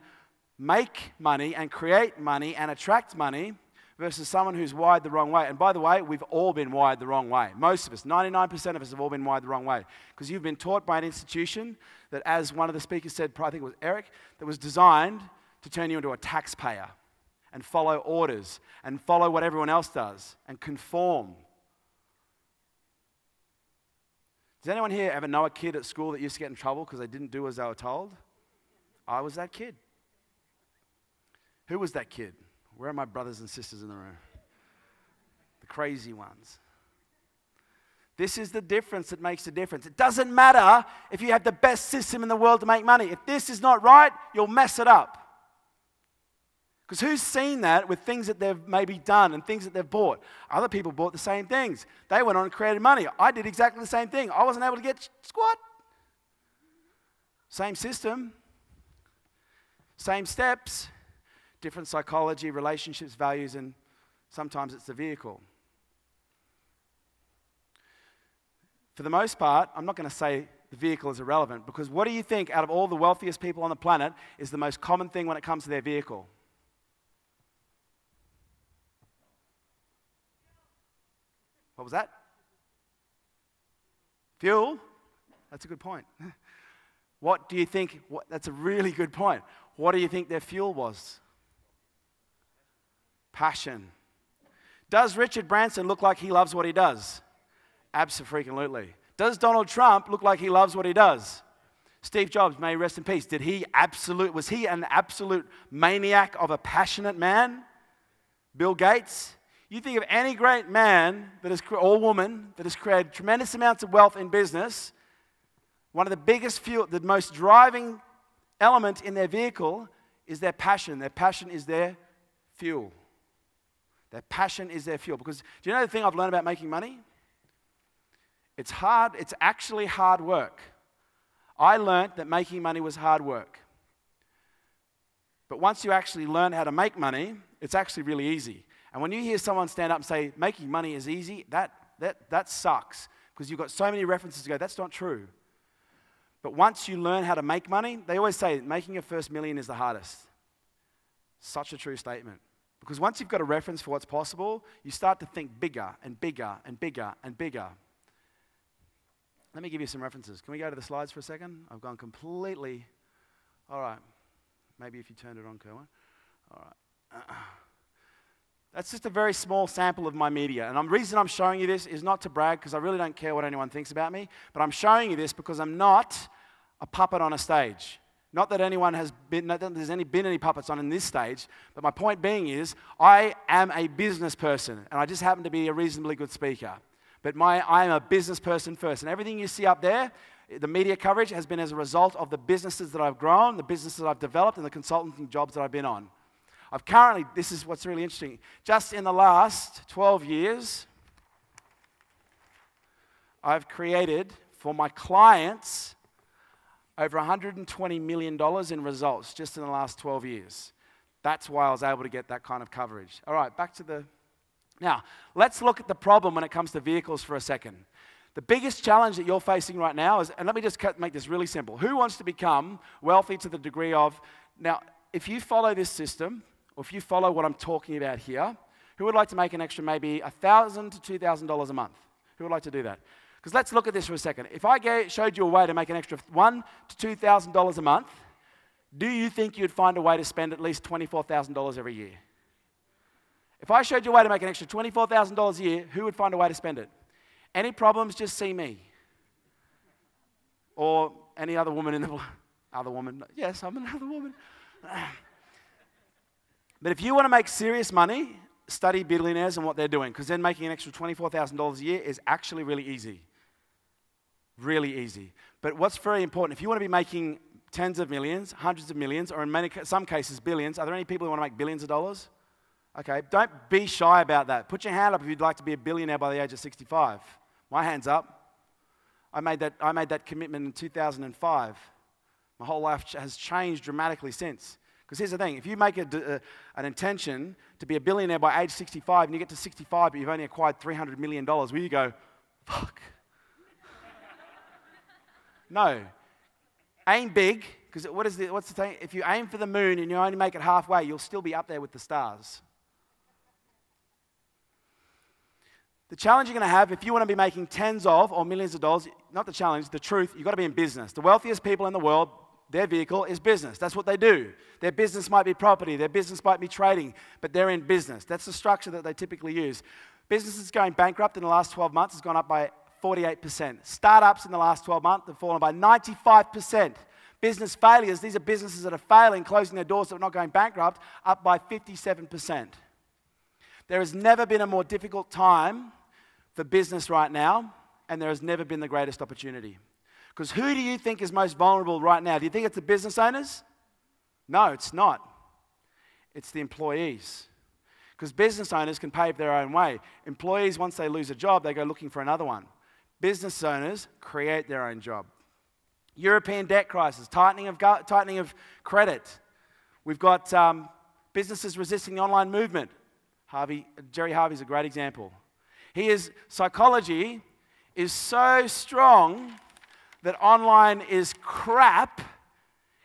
B: make money and create money and attract money versus someone who's wired the wrong way. And by the way, we've all been wired the wrong way. Most of us, 99% of us have all been wired the wrong way. Because you've been taught by an institution that, as one of the speakers said, I think it was Eric, that was designed to turn you into a taxpayer and follow orders and follow what everyone else does and conform. Does anyone here ever know a kid at school that used to get in trouble because they didn't do as they were told? I was that kid. Who was that kid? Where are my brothers and sisters in the room? The crazy ones. This is the difference that makes the difference. It doesn't matter if you have the best system in the world to make money. If this is not right, you'll mess it up. Because who's seen that with things that they've maybe done and things that they've bought? Other people bought the same things. They went on and created money. I did exactly the same thing. I wasn't able to get squat. Same system. Same steps. Different psychology, relationships, values, and sometimes it's the vehicle. For the most part, I'm not going to say the vehicle is irrelevant, because what do you think out of all the wealthiest people on the planet is the most common thing when it comes to their vehicle? What was that? Fuel? That's a good point. What do you think? That's a really good point. What do you think their fuel was? Passion. Does Richard Branson look like he loves what he does? Abso-freaking-lutely. Does Donald Trump look like he loves what he does? Steve Jobs, may he rest in peace. Was he an absolute maniac of a passionate man? Bill Gates? You think of any great man that has, or woman that has created tremendous amounts of wealth in business, one of the biggest fuel, the most driving element in their vehicle is their passion. Their passion is their fuel. Their passion is their fuel. Because do you know the thing I've learned about making money? It's hard. It's actually hard work. I learned that making money was hard work. But once you actually learn how to make money, it's actually really easy. And when you hear someone stand up and say, making money is easy, that sucks. Because you've got so many references to go, that's not true. But once you learn how to make money, they always say making your first million is the hardest. Such a true statement. Because once you've got a reference for what's possible, you start to think bigger and bigger and bigger and bigger. Let me give you some references. Can we go to the slides for a second? I've gone completely... All right. Maybe if you turned it on, Kerwin. All right. That's just a very small sample of my media. And the reason I'm showing you this is not to brag, because I really don't care what anyone thinks about me, but I'm showing you this because I'm not a puppet on a stage. Not that anyone has been, not that there's been any puppets on in this stage, but my point being is, I am a business person, and I just happen to be a reasonably good speaker. But I am a business person first, and everything you see up there, the media coverage has been as a result of the businesses that I've grown, the businesses that I've developed, and the consulting jobs that I've been on. I've currently, this is what's really interesting, just in the last 12 years, I've created for my clients over $120 million in results just in the last 12 years. That's why I was able to get that kind of coverage. All right, back to the... Now, let's look at the problem when it comes to vehicles for a second. The biggest challenge that you're facing right now is, and let me just make this really simple. Who wants to become wealthy to the degree of... Now, if you follow this system, or if you follow what I'm talking about here, who would like to make an extra maybe $1,000 to $2,000 a month? Who would like to do that? Because let's look at this for a second. If I showed you a way to make an extra $1,000 to $2,000 a month, do you think you'd find a way to spend at least $24,000 every year? If I showed you a way to make an extra $24,000 a year, who would find a way to spend it? Any problems, just see me. Or any other woman in the... Other woman? Yes, I'm another woman. But if you want to make serious money, study billionaires and what they're doing, because then making an extra $24,000 a year is actually really easy. Really easy. But what's very important, if you want to be making tens of millions, hundreds of millions, or in some cases billions, are there any people who want to make billions of dollars? Okay, don't be shy about that. Put your hand up if you'd like to be a billionaire by the age of 65. My hand's up. I made that commitment in 2005. My whole life has changed dramatically since. Because here's the thing, if you make an intention to be a billionaire by age 65 and you get to 65 but you've only acquired $300 million, will you go, fuck? No. Aim big, because what's the thing? If you aim for the moon and you only make it halfway, you'll still be up there with the stars. The challenge you're going to have, if you want to be making tens of or millions of dollars, not the challenge, the truth, you've got to be in business. The wealthiest people in the world, their vehicle is business. That's what they do. Their business might be property. Their business might be trading, but they're in business. That's the structure that they typically use. Businesses going bankrupt in the last 12 months has gone up by 48%. Startups in the last 12 months have fallen by 95%. Business failures, these are businesses that are failing, closing their doors, that are not going bankrupt, up by 57%. There has never been a more difficult time for business right now, and there has never been the greatest opportunity. Because who do you think is most vulnerable right now? Do you think it's the business owners? No, it's not. It's the employees. Because business owners can pave their own way. Employees, once they lose a job, they go looking for another one. Business owners create their own job. European debt crisis, tightening of credit. We've got businesses resisting the online movement. Jerry Harvey's a great example. Psychology is so strong that online is crap.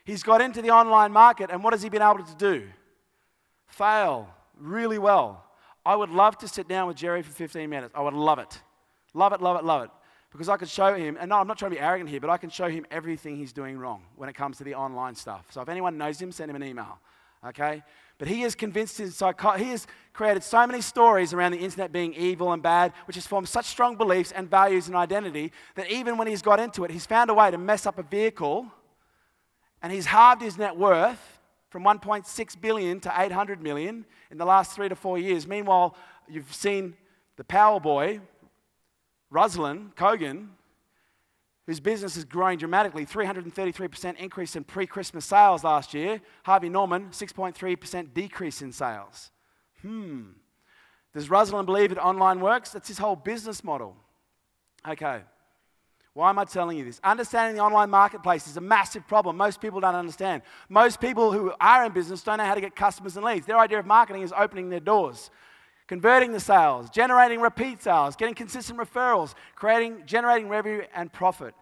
B: He's got into the online market, and what has he been able to do? Fail really well. I would love to sit down with Jerry for 15 minutes. I would love it. Love it, love it, love it. Because I could show him, and no, I'm not trying to be arrogant here, but I can show him everything he's doing wrong when it comes to the online stuff. So if anyone knows him, send him an email, okay? But he has convinced he has created so many stories around the internet being evil and bad, which has formed such strong beliefs and values and identity that even when he's got into it, he's found a way to mess up a vehicle, and he's halved his net worth from 1.6 billion to 800 million in the last 3 to 4 years. Meanwhile, you've seen the power boy, Ruslan Kogan, whose business is growing dramatically, 333% increase in pre-Christmas sales last year. Harvey Norman, 6.3% decrease in sales. Does Ruslan believe that online works? That's his whole business model. Okay. Why am I telling you this? Understanding the online marketplace is a massive problem. Most people don't understand. Most people who are in business don't know how to get customers and leads. Their idea of marketing is opening their doors, converting the sales, generating repeat sales, getting consistent referrals, generating revenue and profit.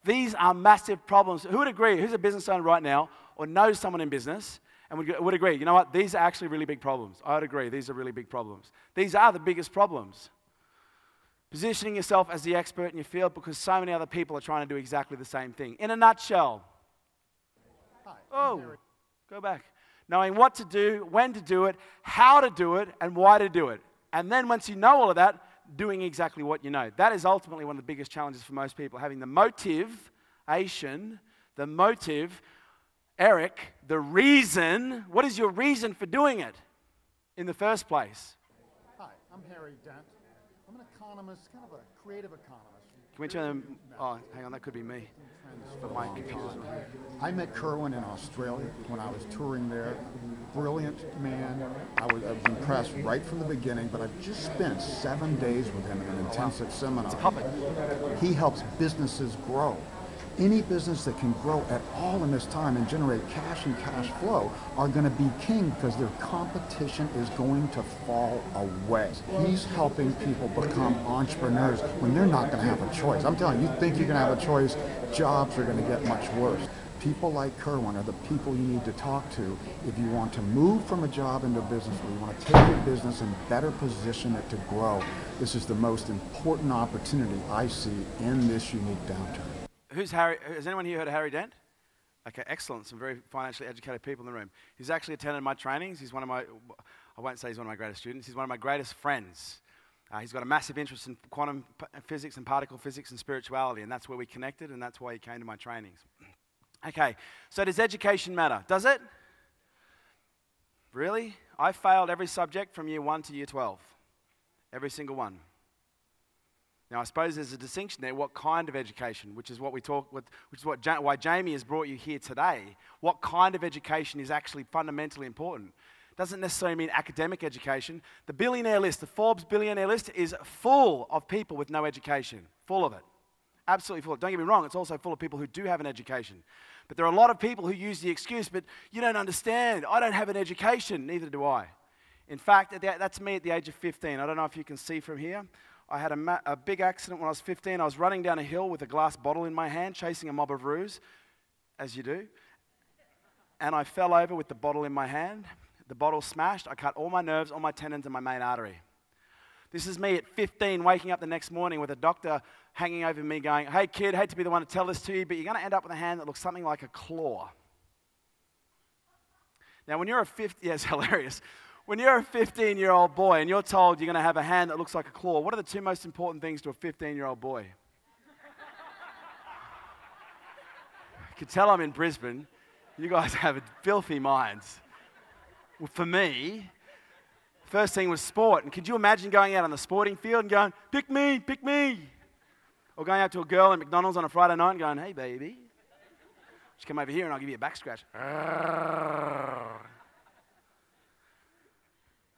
B: These are massive problems. Who would agree? Who's a business owner right now or knows someone in business and would agree, you know what, these are actually really big problems. I would agree, these are really big problems. These are the biggest problems. Positioning yourself as the expert in your field because so many other people are trying to do exactly the same thing. In a nutshell. Go back. Knowing what to do, when to do it, how to do it, and why to do it. And then once you know all of that, doing exactly what you know. That is ultimately one of the biggest challenges for most people, having the motivation, the motive, Eric, the reason. What is your reason for doing it in the first place?
C: Hi, I'm Harry Dent. I'm an economist, kind of a creative economist.
B: Can we turn them? Oh, hang on, that could be me. But my computer's not here.
C: I met Kerwin in Australia when I was touring there. Brilliant man. I was impressed right from the beginning, but I've just spent 7 days with him in an intensive seminar.
B: It's a puppet.
C: He helps businesses grow. Any business that can grow at all in this time and generate cash and cash flow are going to be king because their competition is going to fall away. He's helping people become entrepreneurs when they're not going to have a choice. I'm telling you, you think you're going to have a choice, jobs are going to get much worse. People like Kerwin are the people you need to talk to if you want to move from a job into a business where you want to take your business and better position it to grow. This is the most important opportunity I see in this unique downturn.
B: Who's Harry? Has anyone here heard of Harry Dent? Okay, excellent. Some very financially educated people in the room. He's actually attended my trainings. He's one of my, I won't say he's one of my greatest students. He's one of my greatest friends. He's got a massive interest in quantum physics and particle physics and spirituality, and that's where we connected, and that's why he came to my trainings. Okay, so does education matter? Does it? Really? I failed every subject from year 1 to year 12. Every single one. Now, I suppose there's a distinction there. What kind of education, which is what we talk with, which is why Jamie has brought you here today. What kind of education is actually fundamentally important? Doesn't necessarily mean academic education. The billionaire list, the Forbes billionaire list, is full of people with no education. Full of it. Absolutely full. Don't get me wrong, it's also full of people who do have an education. But there are a lot of people who use the excuse, but you don't understand. I don't have an education. Neither do I. In fact, that's me at the age of 15. I don't know if you can see from here. I had a big accident when I was 15. I was running down a hill with a glass bottle in my hand, chasing a mob of roos, as you do. And I fell over with the bottle in my hand. The bottle smashed. I cut all my nerves, all my tendons, and my main artery. This is me at 15, waking up the next morning with a doctor hanging over me going, hey kid, hate to be the one to tell this to you, but you're going to end up with a hand that looks something like a claw. Now, when you're a 15, yeah, it's hilarious. When you're a 15-year-old boy and you're told you're going to have a hand that looks like a claw, what are the two most important things to a 15-year-old boy? You can tell I'm in Brisbane. You guys have filthy minds. Well, for me, first thing was sport. And could you imagine going out on the sporting field and going, pick me, pick me? Or going out to a girl at McDonald's on a Friday night and going, hey, baby, just come over here and I'll give you a back scratch.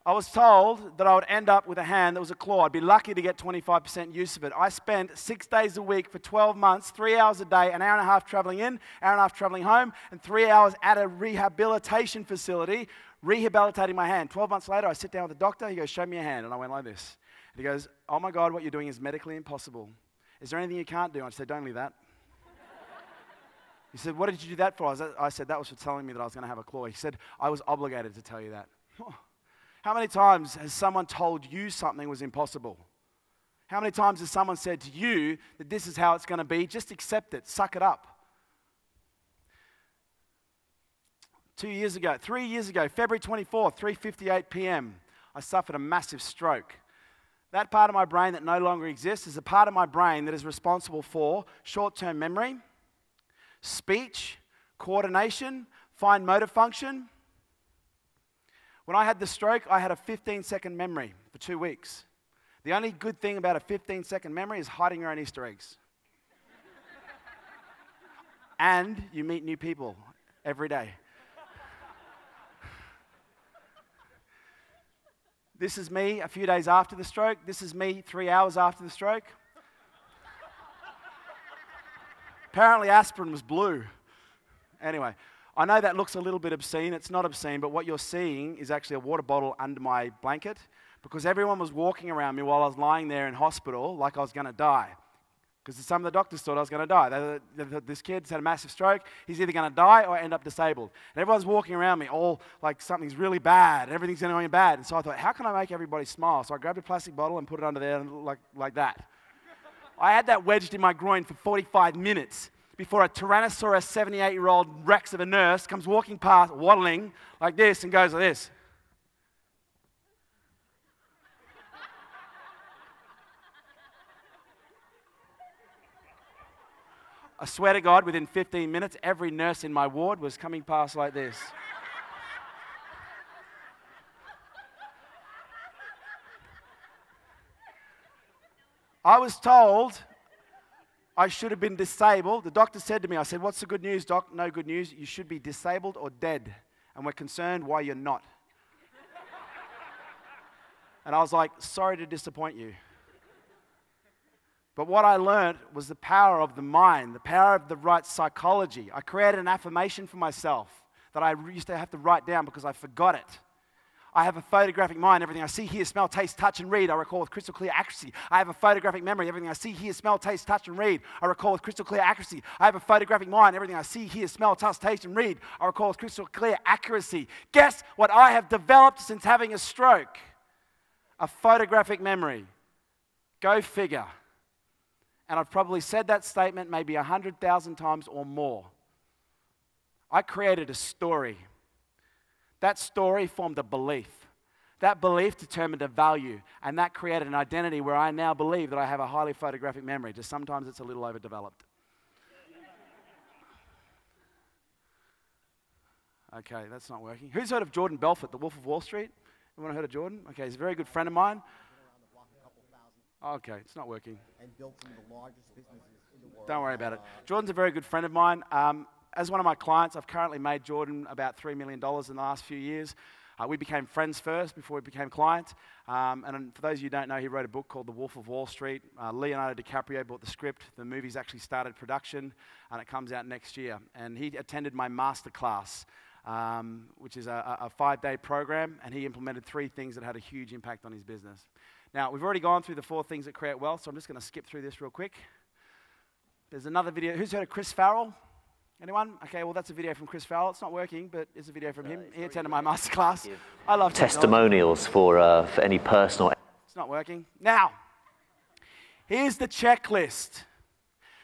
B: I was told that I would end up with a hand that was a claw. I'd be lucky to get 25% use of it. I spent 6 days a week for 12 months, 3 hours a day, an hour and a half traveling in, hour and a half traveling home, and 3 hours at a rehabilitation facility, rehabilitating my hand. 12 months later, I sit down with the doctor. He goes, show me your hand. And I went like this. And he goes, oh my God, what you're doing is medically impossible. Is there anything you can't do? I said, don't leave that. He said, what did you do that for? I said, that was for telling me that I was going to have a claw. He said, I was obligated to tell you that. How many times has someone told you something was impossible? How many times has someone said to you that this is how it's going to be? Just accept it. Suck it up. 3 years ago, February 24th, 3:58 p.m., I suffered a massive stroke. That part of my brain that no longer exists is a part of my brain that is responsible for short-term memory, speech, coordination, fine motor function. When I had the stroke, I had a 15-second memory for 2 weeks. The only good thing about a 15-second memory is hiding your own Easter eggs. And you meet new people every day. This is me a few days after the stroke. This is me 3 hours after the stroke. Apparently aspirin was blue. Anyway, I know that looks a little bit obscene. It's not obscene, but what you're seeing is actually a water bottle under my blanket because everyone was walking around me while I was lying there in hospital like I was going to die. Because some of the doctors thought I was going to die. This kid's had a massive stroke. He's either going to die or end up disabled. And everyone's walking around me all like something's really bad. Everything's going bad. And so I thought, how can I make everybody smile? So I grabbed a plastic bottle and put it under there like that. I had that wedged in my groin for 45 minutes before a Tyrannosaurus 78-year-old Rex of a nurse comes walking past, waddling like this and goes like this. I swear to God, within 15 minutes, every nurse in my ward was coming past like this. I was told I should have been disabled. The doctor said to me, I said, what's the good news, doc? No good news. You should be disabled or dead. And we're concerned why you're not. And I was like, sorry to disappoint you. But what I learned was the power of the mind, the power of the right psychology. I created an affirmation for myself that I used to have to write down because I forgot it. I have a photographic mind. Everything I see, hear, smell, taste, touch, and read, I recall with crystal clear accuracy. I have a photographic memory. Everything I see, hear, smell, taste, touch, and read, I recall with crystal clear accuracy. I have a photographic mind. Everything I see, hear, smell, touch, taste, and read, I recall with crystal clear accuracy. Guess what I have developed since having a stroke? A photographic memory. Go figure. And I've probably said that statement maybe 100,000 times or more. I created a story. That story formed a belief. That belief determined a value. And that created an identity where I now believe that I have a highly photographic memory. Just sometimes it's a little overdeveloped. Okay, that's not working. Who's heard of Jordan Belfort, the Wolf of Wall Street? Anyone heard of Jordan? Okay, he's a very good friend of mine. Okay, it's not working.
D: And built some of the largest businesses in the world.
B: Don't worry about it. Jordan's a very good friend of mine. As one of my clients, I've currently made Jordan about $3 million in the last few years. We became friends first before we became clients. And for those of you who don't know, he wrote a book called The Wolf of Wall Street. Leonardo DiCaprio bought the script. The movie's actually started production, and it comes out next year. And he attended my masterclass, which is a 5-day program, and he implemented 3 things that had a huge impact on his business. Now, we've already gone through the 4 things that create wealth, so I'm just going to skip through this real quick. There's another video. Who's heard of Chris Farrell? Anyone? Okay, well, that's a video from Chris Farrell. It's not working, but it's a video from him. He attended my masterclass. I love
E: testimonials for any personal.
B: It's not working. Now, here's the checklist.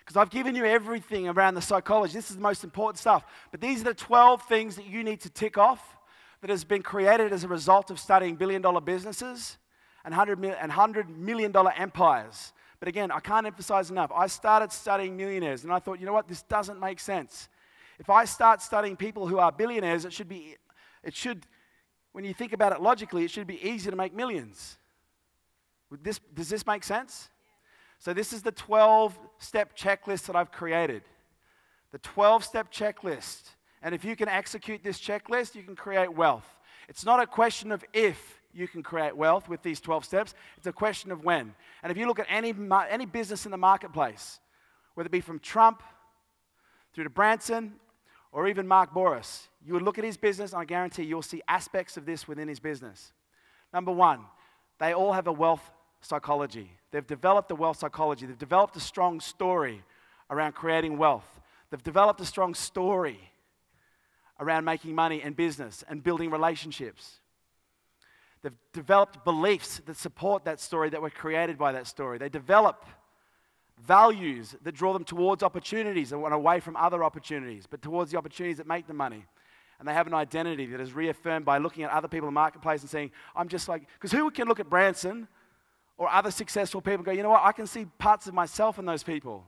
B: Because I've given you everything around the psychology. This is the most important stuff. But these are the 12 things that you need to tick off that has been created as a result of studying billion-dollar businesses and $100 million empires. But again, I can't emphasize enough. I started studying millionaires, and I thought, you know what, this doesn't make sense. If I start studying people who are billionaires, it should, when you think about it logically, it should be easy to make millions. Does this make sense? So this is the 12-step checklist that I've created. The 12-step checklist. And if you can execute this checklist, you can create wealth. It's not a question of if you can create wealth with these 12 steps. It's a question of when. And if you look at any business in the marketplace, whether it be from Trump through to Branson or even Mark Boris, you would look at his business and I guarantee you'll see aspects of this within his business. Number 1, they all have a wealth psychology. They've developed a wealth psychology. They've developed a strong story around creating wealth. They've developed a strong story around making money in business and building relationships. They've developed beliefs that support that story, that were created by that story. They develop values that draw them towards opportunities and away from other opportunities, but towards the opportunities that make them money. And they have an identity that is reaffirmed by looking at other people in the marketplace and saying, I'm just like, because who can look at Branson or other successful people and go, you know what, I can see parts of myself in those people.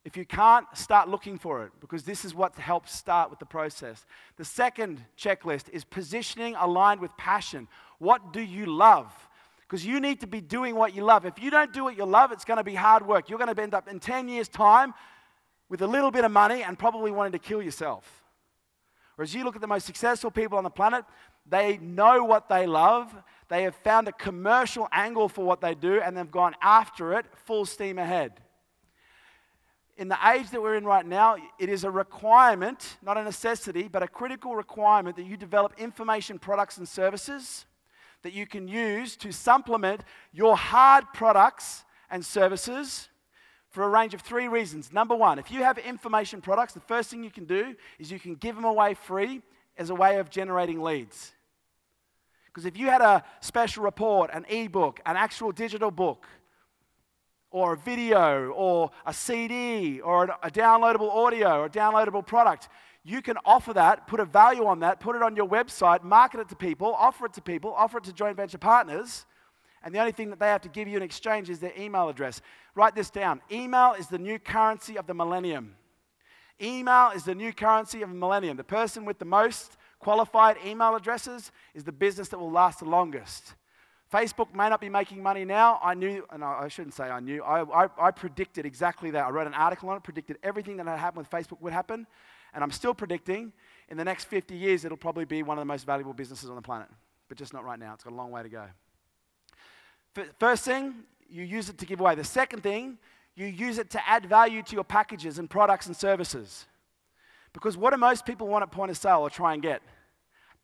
B: If you can't, start looking for it, because this is what helps start with the process. The second checklist is positioning aligned with passion. What do you love? Because you need to be doing what you love. If you don't do what you love, it's going to be hard work. You're going to end up in 10 years' time with a little bit of money and probably wanting to kill yourself. Whereas you look at the most successful people on the planet, they know what they love. They have found a commercial angle for what they do, and they've gone after it full steam ahead. In the age that we're in right now, it is a requirement, not a necessity, but a critical requirement that you develop information products and services that you can use to supplement your hard products and services for a range of 3 reasons. Number one, if you have information products, the first thing you can do is you can give them away free as a way of generating leads. Because if you had a special report, an ebook, an actual digital book, or a video, or a CD, or a downloadable audio, or a downloadable product, you can offer that, put a value on that, put it on your website, market it to people, offer it to joint venture partners, and the only thing that they have to give you in exchange is their email address. Write this down. Email is the new currency of the millennium. Email is the new currency of the millennium. The person with the most qualified email addresses is the business that will last the longest. Facebook may not be making money now. I knew, and I shouldn't say I knew, I predicted exactly that. I wrote an article on it, predicted everything that had happened with Facebook would happen, and I'm still predicting in the next 50 years it'll probably be one of the most valuable businesses on the planet, but just not right now. It's got a long way to go. First thing, you use it to give away. The second thing, you use it to add value to your packages and products and services. Because what do most people want at point of sale or try and get?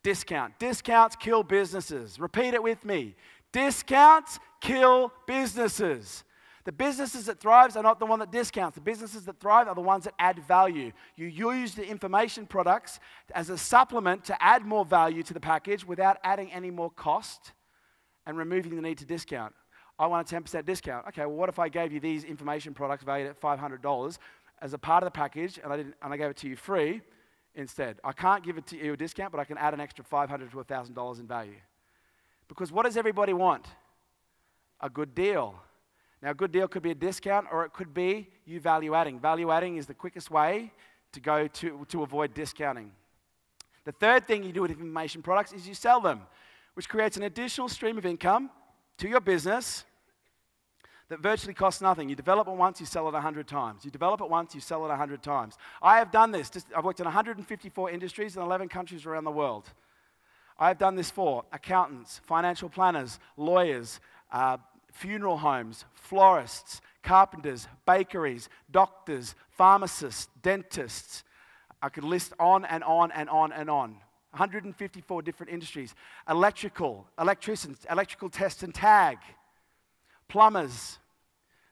B: Discount. Discounts kill businesses. Repeat it with me. Discounts kill businesses. The businesses that thrive are not the one that discounts. The businesses that thrive are the ones that add value. You use the information products as a supplement to add more value to the package without adding any more cost and removing the need to discount. I want a 10% discount. Okay, well, what if I gave you these information products valued at $500 as a part of the package, and I gave it to you free instead? I can't give it to you a discount, but I can add an extra $500 to $1,000 in value. Because what does everybody want? A good deal. Now, a good deal could be a discount, or it could be you value adding. Value adding is the quickest way to avoid discounting. The third thing you do with information products is you sell them, which creates an additional stream of income to your business that virtually costs nothing. You develop it once, you sell it 100 times. You develop it once, you sell it 100 times. I have done this. I've worked in 154 industries in 11 countries around the world. I have done this for accountants, financial planners, lawyers, funeral homes, florists, carpenters, bakeries, doctors, pharmacists, dentists. I could list on and on and on and on. 154 different industries. Electricians, electrical test and tag, plumbers.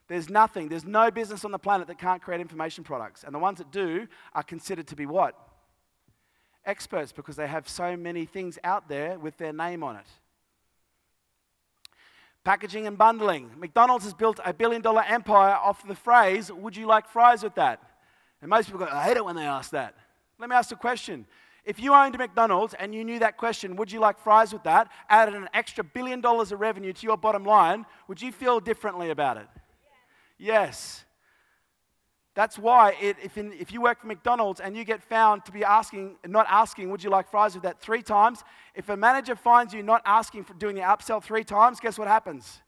B: There's no business on the planet that can't create information products. And the ones that do are considered to be what? Experts, because they have so many things out there with their name on it. Packaging and bundling. McDonald's has built a billion-dollar empire off the phrase, would you like fries with that? And most people go, I hate it when they ask that. Let me ask the question. If you owned a McDonald's and you knew that question, would you like fries with that, added an extra $1 billion of revenue to your bottom line, would you feel differently about it? Yes. That's why if you work for McDonald's and you get found to be not asking, would you like fries with that 3 times, if a manager finds you not asking for doing the upsell 3 times, guess what happens?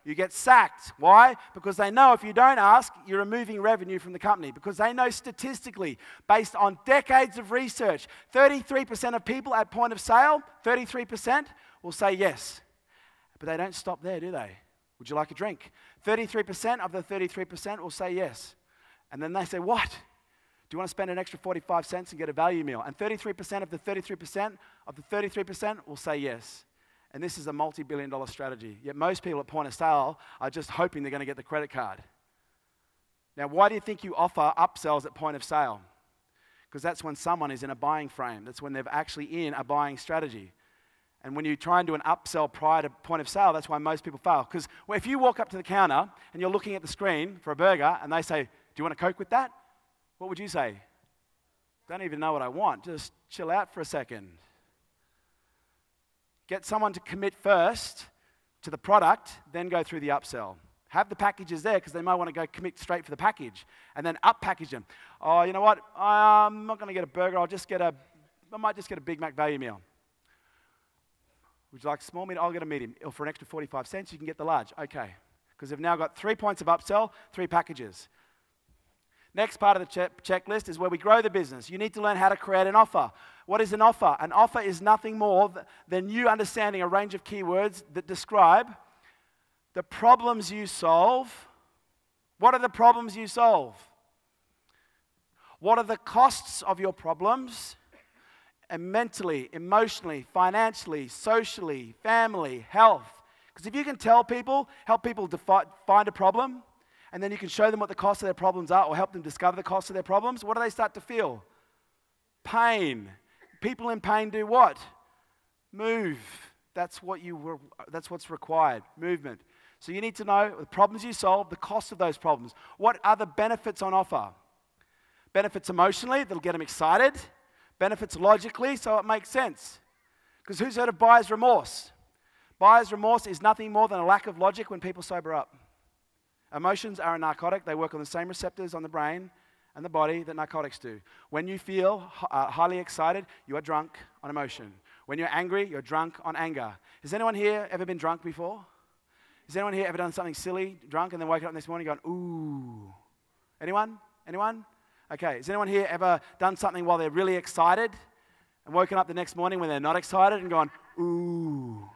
B: You get sacked. Why? Because they know if you don't ask, you're removing revenue from the company. Because they know statistically, based on decades of research, 33% of people at point of sale, 33% will say yes. But they don't stop there, do they? Would you like a drink? 33% of the 33% will say yes. And then they say, what? Do you want to spend an extra 45 cents and get a value meal? And 33% of the 33% will say yes. And this is a multi-billion-dollar strategy. Yet most people at point of sale are just hoping they're going to get the credit card. Now, why do you think you offer upsells at point of sale? Because that's when someone is in a buying frame. That's when they're actually in a buying strategy. And when you try and do an upsell prior to point of sale, that's why most people fail. Because if you walk up to the counter and you're looking at the screen for a burger and they say, do you want a Coke with that? What would you say? Don't even know what I want. Just chill out for a second. Get someone to commit first to the product, then go through the upsell. Have the packages there because they might want to go commit straight for the package and then up package them. Oh, you know what? I'm not going to get a burger. I might just get a Big Mac value meal. Would you like a small medium? I'll get a medium. Or for an extra 45 cents, you can get the large. Okay. Because they've now got 3 points of upsell, 3 packages. Next part of the checklist is where we grow the business. You need to learn how to create an offer. What is an offer? An offer is nothing more than you understanding a range of keywords that describe the problems you solve. What are the problems you solve? What are the costs of your problems? And mentally, emotionally, financially, socially, family, health. Because if you can help people find a problem, and then you can show them what the cost of their problems are or help them discover the cost of their problems, what do they start to feel? Pain. People in pain do what? Move. That's what's required, movement. So you need to know the problems you solve, the cost of those problems. What are the benefits on offer? Benefits emotionally, that'll get them excited. Benefits logically, so it makes sense. Because who's heard of buyer's remorse? Buyer's remorse is nothing more than a lack of logic when people sober up. Emotions are a narcotic. They work on the same receptors on the brain and the body that narcotics do. When you feel highly excited, you are drunk on emotion. When you're angry, you're drunk on anger. Has anyone here ever been drunk before? Has anyone here ever done something silly, drunk, and then woken up this morning going, ooh? Anyone? Anyone? Okay, has anyone here ever done something while they're really excited and woken up the next morning when they're not excited and gone, ooh?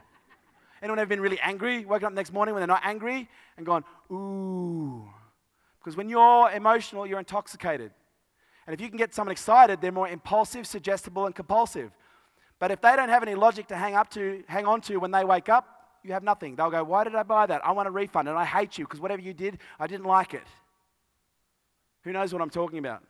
B: Anyone ever been really angry, woken up the next morning when they're not angry and gone, ooh? Because when you're emotional, you're intoxicated. And if you can get someone excited, they're more impulsive, suggestible, and compulsive. But if they don't have any logic to hang on to when they wake up, you have nothing. They'll go, why did I buy that? I want a refund, and I hate you because whatever you did, I didn't like it. Who knows what I'm talking about?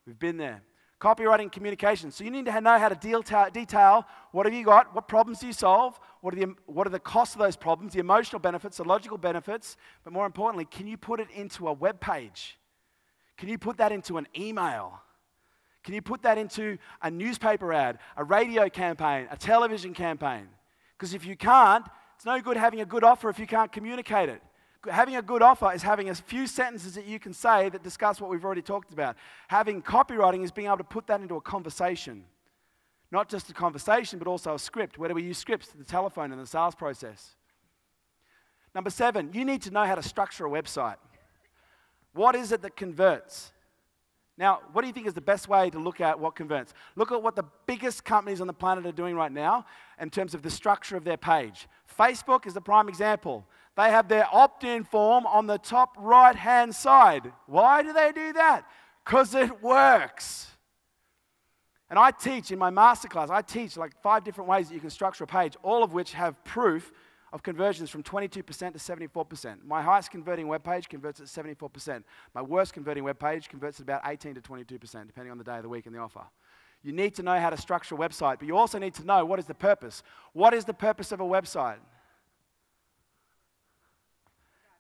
B: We've been there. Copywriting communication. So you need to know how to detail what have you got, what problems do you solve, what are the costs of those problems, the emotional benefits, the logical benefits, but more importantly, can you put it into a web page? Can you put that into an email? Can you put that into a newspaper ad, a radio campaign, a television campaign? Because if you can't, it's no good having a good offer if you can't communicate it. Having a good offer is having a few sentences that you can say that discuss what we've already talked about. Having copywriting is being able to put that into a conversation. Not just a conversation, but also a script. Where do we use scripts? The telephone and the sales process. Number 7, you need to know how to structure a website. What is it that converts? Now, what do you think is the best way to look at what converts? Look at what the biggest companies on the planet are doing right now in terms of the structure of their page. Facebook is the prime example. They have their opt-in form on the top right-hand side. Why do they do that? Because it works. And I teach in my masterclass, I teach like 5 different ways that you can structure a page, all of which have proof of conversions from 22% to 74%. My highest converting web page converts at 74%. My worst converting web page converts at about 18 to 22%, depending on the day of the week and the offer. You need to know how to structure a website, but you also need to know what is the purpose. What is the purpose of a website?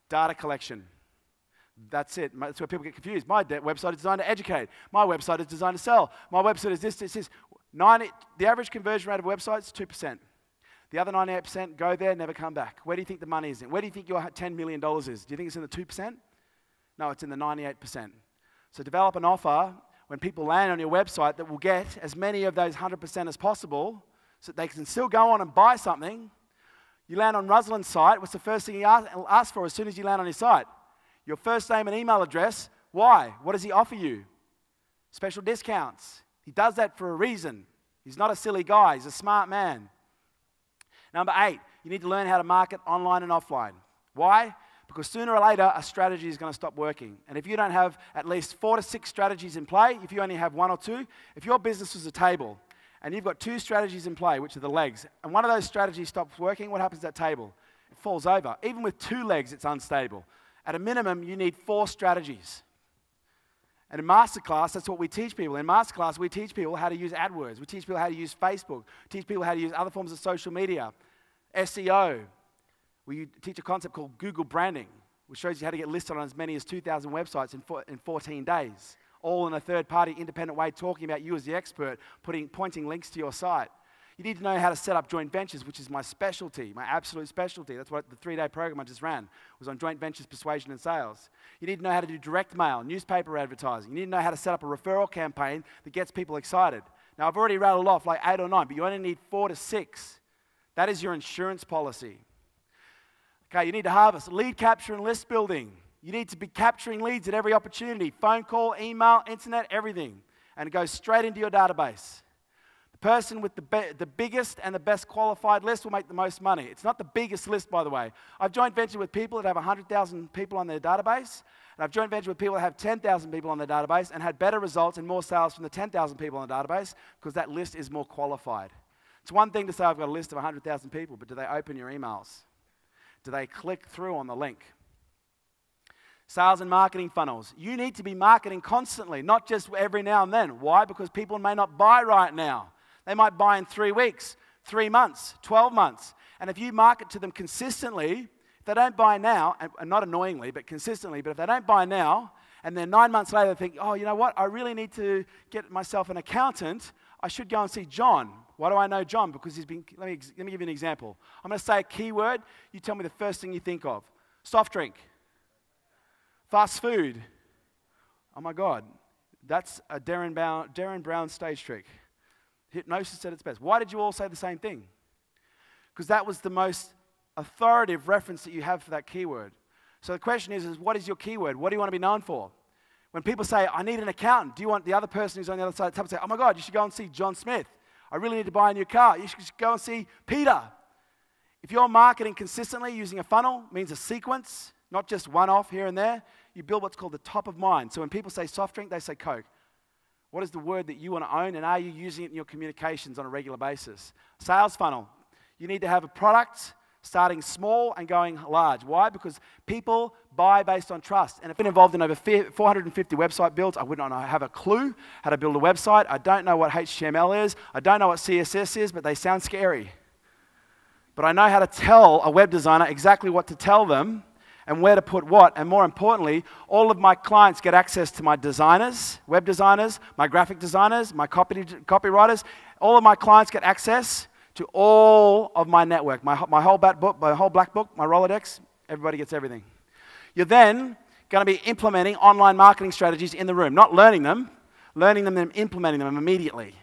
B: Data collection. That's it. That's where people get confused. My website is designed to educate. My website is designed to sell. My website is this. The average conversion rate of a website is 2%. The other 98% go there, never come back. Where do you think the money is in? Where do you think your $10 million is? Do you think it's in the 2%? No, it's in the 98%. So develop an offer when people land on your website that will get as many of those 100% as possible so that they can still go on and buy something. You land on Ruslan's site, what's the first thing he asks for as soon as you land on his site? Your first name and email address. Why? What does he offer you? Special discounts. He does that for a reason. He's not a silly guy. He's a smart man. Number 8, you need to learn how to market online and offline. Why? Because sooner or later, a strategy is going to stop working. And if you don't have at least 4 to 6 strategies in play, if you only have 1 or 2, if your business is a table and you've got 2 strategies in play, which are the legs, and one of those strategies stops working, what happens to that table? It falls over. Even with 2 legs, it's unstable. At a minimum, you need 4 strategies. And in Masterclass, that's what we teach people. In Masterclass, we teach people how to use AdWords. We teach people how to use Facebook. We teach people how to use other forms of social media, SEO. We teach a concept called Google branding, which shows you how to get listed on as many as 2,000 websites in 14 days, all in a third-party independent way, talking about you as the expert, pointing links to your site. You need to know how to set up joint ventures, which is my specialty, my absolute specialty. That's what the 3-day program I just ran was on joint ventures, persuasion, and sales. You need to know how to do direct mail, newspaper advertising. You need to know how to set up a referral campaign that gets people excited. Now, I've already rattled off like 8 or 9, but you only need 4 to 6. That is your insurance policy. Okay, you need to harvest lead capture and list building. You need to be capturing leads at every opportunity, phone call, email, internet, everything, and it goes straight into your database. The person with the biggest and the best qualified list will make the most money. It's not the biggest list, by the way. I've joint ventured with people that have 100,000 people on their database, and I've joint ventured with people that have 10,000 people on their database and had better results and more sales from the 10,000 people on the database because that list is more qualified. It's one thing to say I've got a list of 100,000 people, but do they open your emails? Do they click through on the link? Sales and marketing funnels. You need to be marketing constantly, not just every now and then. Why? Because people may not buy right now. They might buy in 3 weeks, 3 months, 12 months. And if you market to them consistently, if they don't buy now, and not annoyingly, but consistently, but if they don't buy now, and then 9 months later they think, oh, you know what, I really need to get myself an accountant, I should go and see John. Why do I know John? Because he's been, let me give you an example. I'm going to say a keyword, you tell me the first thing you think of. Soft drink. Fast food. Oh my God, that's a Darren Brown stage trick. Hypnosis at its best. Why did you all say the same thing? Because that was the most authoritative reference that you have for that keyword. So the question is what is your keyword? What do you want to be known for? When people say, I need an accountant, do you want the other person who's on the other side of the table to say, oh my God, you should go and see John Smith. I really need to buy a new car. You should go and see Peter. If you're marketing consistently using a funnel, it means a sequence, not just one-off here and there. You build what's called the top of mind. So when people say soft drink, they say Coke. What is the word that you want to own, and are you using it in your communications on a regular basis? Sales funnel. You need to have a product starting small and going large. Why? Because people buy based on trust. And I've been involved in over 450 website builds. I would not have a clue how to build a website. I don't know what HTML is. I don't know what CSS is, but they sound scary. But I know how to tell a web designer exactly what to tell them and where to put what, and more importantly, all of my clients get access to my designers, web designers, my graphic designers, my copywriters. All of my clients get access to all of my network, my whole black book, my Rolodex. Everybody gets everything. You're then going to be implementing online marketing strategies in the room, not learning them and implementing them immediately.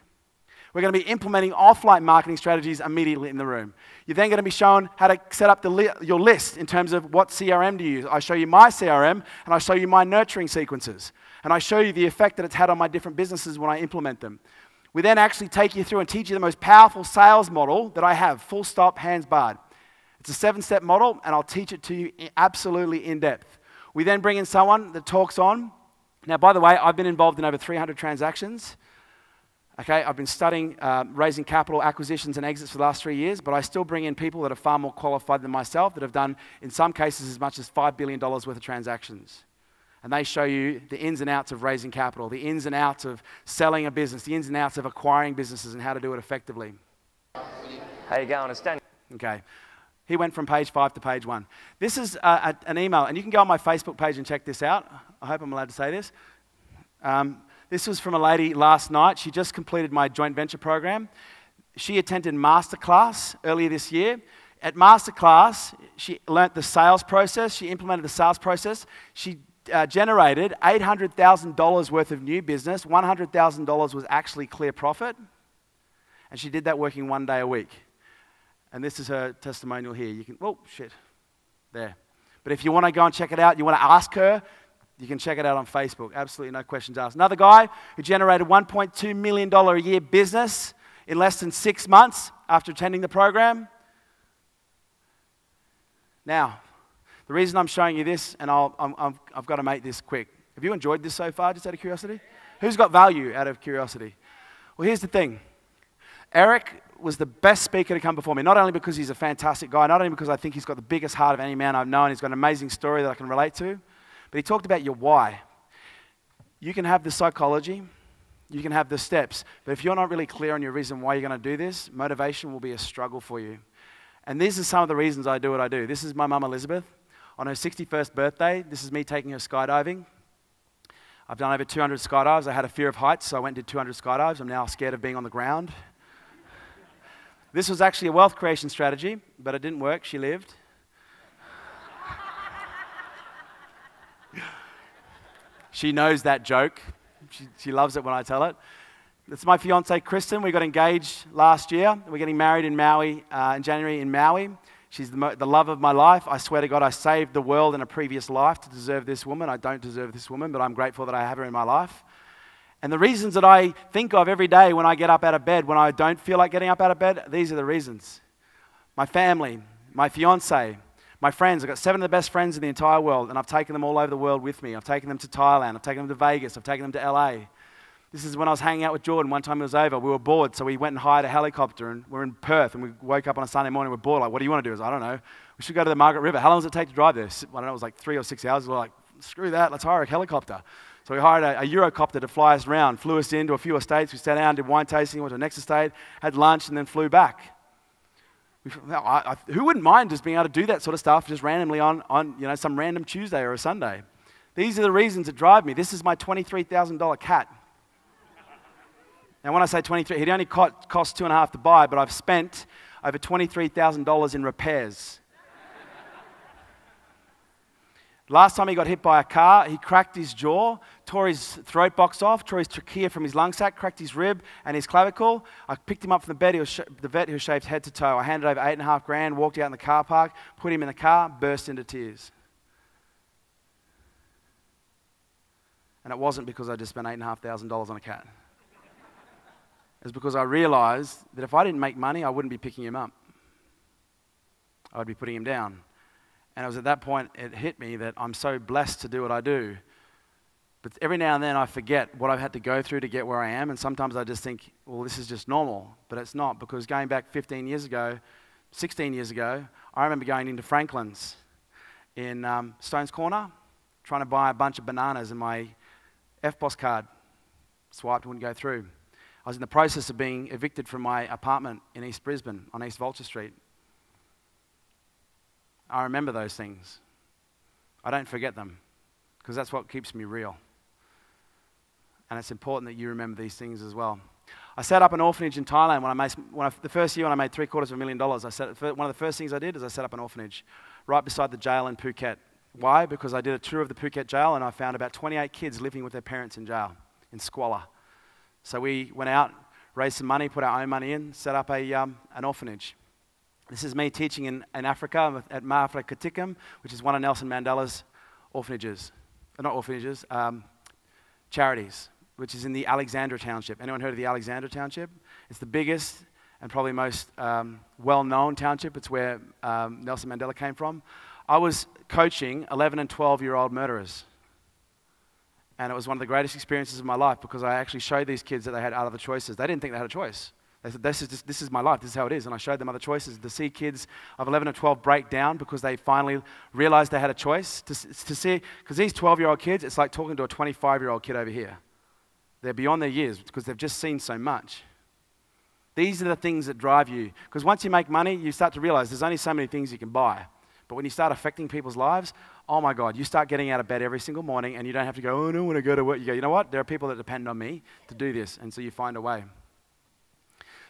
B: We're going to be implementing offline marketing strategies immediately in the room. You're then going to be shown how to set up your list in terms of what CRM to use. I show you my CRM, and I show you my nurturing sequences. And I show you the effect that it's had on my different businesses when I implement them. We then actually take you through and teach you the most powerful sales model that I have, full stop, hands barred. It's a 7-step model, and I'll teach it to you absolutely in depth. We then bring in someone that talks on. Now, by the way, I've been involved in over 300 transactions. Okay, I've been studying raising capital, acquisitions, and exits for the last 3 years, but I still bring in people that are far more qualified than myself that have done, in some cases, as much as $5 billion worth of transactions. And they show you the ins and outs of raising capital, the ins and outs of selling a business, the ins and outs of acquiring businesses and how to do it effectively.
F: How you going? It's Dan.
B: Okay. He went from page 5 to page 1. This is an email, and you can go on my Facebook page and check this out. I hope I'm allowed to say this. This was from a lady last night. She just completed my joint venture program. She attended Masterclass earlier this year. At Masterclass, she learnt the sales process. She implemented the sales process. She generated $800,000 worth of new business. $100,000 was actually clear profit. And she did that working 1 day a week. And this is her testimonial here. You can, oh, shit, there. But if you want to go and check it out, you want to ask her, you can check it out on Facebook. Absolutely no questions asked. Another guy who generated $1.2 million a year business in less than 6 months after attending the program. Now, the reason I'm showing you this, and I've got to make this quick. Have you enjoyed this so far, just out of curiosity? Who's got value out of curiosity? Well, here's the thing. Eric was the best speaker to come before me, not only because he's a fantastic guy, not only because I think he's got the biggest heart of any man I've known, he's got an amazing story that I can relate to, but he talked about your why. You can have the psychology, you can have the steps, but if you're not really clear on your reason why you're going to do this, motivation will be a struggle for you. And these are some of the reasons I do what I do. This is my mum Elizabeth. On her 61st birthday, this is me taking her skydiving. I've done over 200 skydives. I had a fear of heights, so I went and did 200 skydives. I'm now scared of being on the ground. This was actually a wealth creation strategy, but it didn't work. She lived. She knows that joke. She loves it when I tell it. It's my fiancée, Kristen. We got engaged last year. We're getting married in Maui, in January in Maui. She's the love of my life. I swear to God, I saved the world in a previous life to deserve this woman. I don't deserve this woman, but I'm grateful that I have her in my life. And the reasons that I think of every day when I get up out of bed, when I don't feel like getting up out of bed, these are the reasons. My family, my fiancée, my friends. I've got 7 of the best friends in the entire world, and I've taken them all over the world with me. I've taken them to Thailand. I've taken them to Vegas. I've taken them to LA. This is when I was hanging out with Jordan. One time it was over. We were bored, so we went and hired a helicopter, and we're in Perth, and we woke up on a Sunday morning. We're bored. Like, what do you want to do? I was like, I don't know. We should go to the Margaret River. How long does it take to drive there? I don't know. It was like 3 or 6 hours. We're like, screw that. Let's hire a helicopter. So we hired a Eurocopter to fly us around, flew us into a few estates. We sat down, did wine tasting, went to the next estate, had lunch, and then flew back. Who wouldn't mind just being able to do that sort of stuff just randomly on some random Tuesday or a Sunday? These are the reasons that drive me. This is my $23,000 cat. Now, when I say 23, it only cost $2.5 to buy, but I've spent over $23,000 in repairs. Last time he got hit by a car, he cracked his jaw, tore his throat box off, tore his trachea from his lung sac, cracked his rib and his clavicle. I picked him up from the bed. The vet who shaved head to toe. I handed over $8.5 grand, walked out in the car park, put him in the car, burst into tears. And it wasn't because I just spent $8,500 on a cat. It was because I realized that if I didn't make money, I wouldn't be picking him up. I would be putting him down. And it was at that point it hit me that I'm so blessed to do what I do. But every now and then I forget what I've had to go through to get where I am. And sometimes I just think, well, this is just normal. But it's not, because going back 15 years ago, 16 years ago, I remember going into Franklin's in Stones Corner, trying to buy a bunch of bananas, and my FBOS card swiped, wouldn't go through. I was in the process of being evicted from my apartment in East Brisbane on East Vulture Street. I remember those things. I don't forget them, because that's what keeps me real. And it's important that you remember these things as well. I set up an orphanage in Thailand the first year when I made $750,000. One of the first things I did is I set up an orphanage right beside the jail in Phuket. Why? Because I did a tour of the Phuket jail, and I found about 28 kids living with their parents in jail, in squalor. So we went out, raised some money, put our own money in, set up an orphanage. This is me teaching in Africa at Ma'afra Katikam, which is one of Nelson Mandela's orphanages. Not orphanages, charities, which is in the Alexandra Township. Anyone heard of the Alexandra Township? It's the biggest and probably most well-known township. It's where Nelson Mandela came from. I was coaching 11 and 12-year-old murderers. And it was one of the greatest experiences of my life, because I actually showed these kids that they had other choices. They didn't think they had a choice. They said, this is my life, this is how it is. And I showed them other choices. To see kids of 11 or 12 break down because they finally realized they had a choice. To see, because these 12-year-old kids, it's like talking to a 25-year-old kid over here. They're beyond their years because they've just seen so much. These are the things that drive you. Because once you make money, you start to realize there's only so many things you can buy. But when you start affecting people's lives, oh my God, you start getting out of bed every single morning, and you don't have to go, oh, I don't want to go to work. You go, you know what? There are people that depend on me to do this. And so you find a way.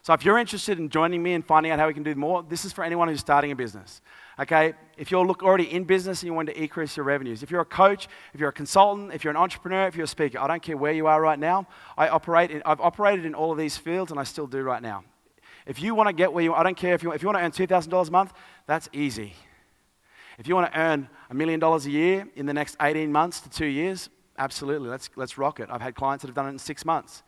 B: So if you're interested in joining me and finding out how we can do more, this is for anyone who's starting a business. Okay? If you're already in business and you want to increase your revenues, if you're a coach, if you're a consultant, if you're an entrepreneur, if you're a speaker, I don't care where you are right now. I've operated in all of these fields, and I still do right now. If you want to get where you, I don't care if you want to earn $2,000 a month, that's easy. If you want to earn $1 million a year in the next 18 months to 2 years, absolutely, let's rock it. I've had clients that have done it in 6 months.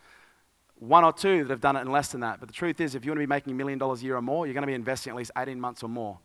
B: 1 or 2 that have done it in less than that. But the truth is, if you want to be making $1 million a year or more, you're going to be investing at least 18 months or more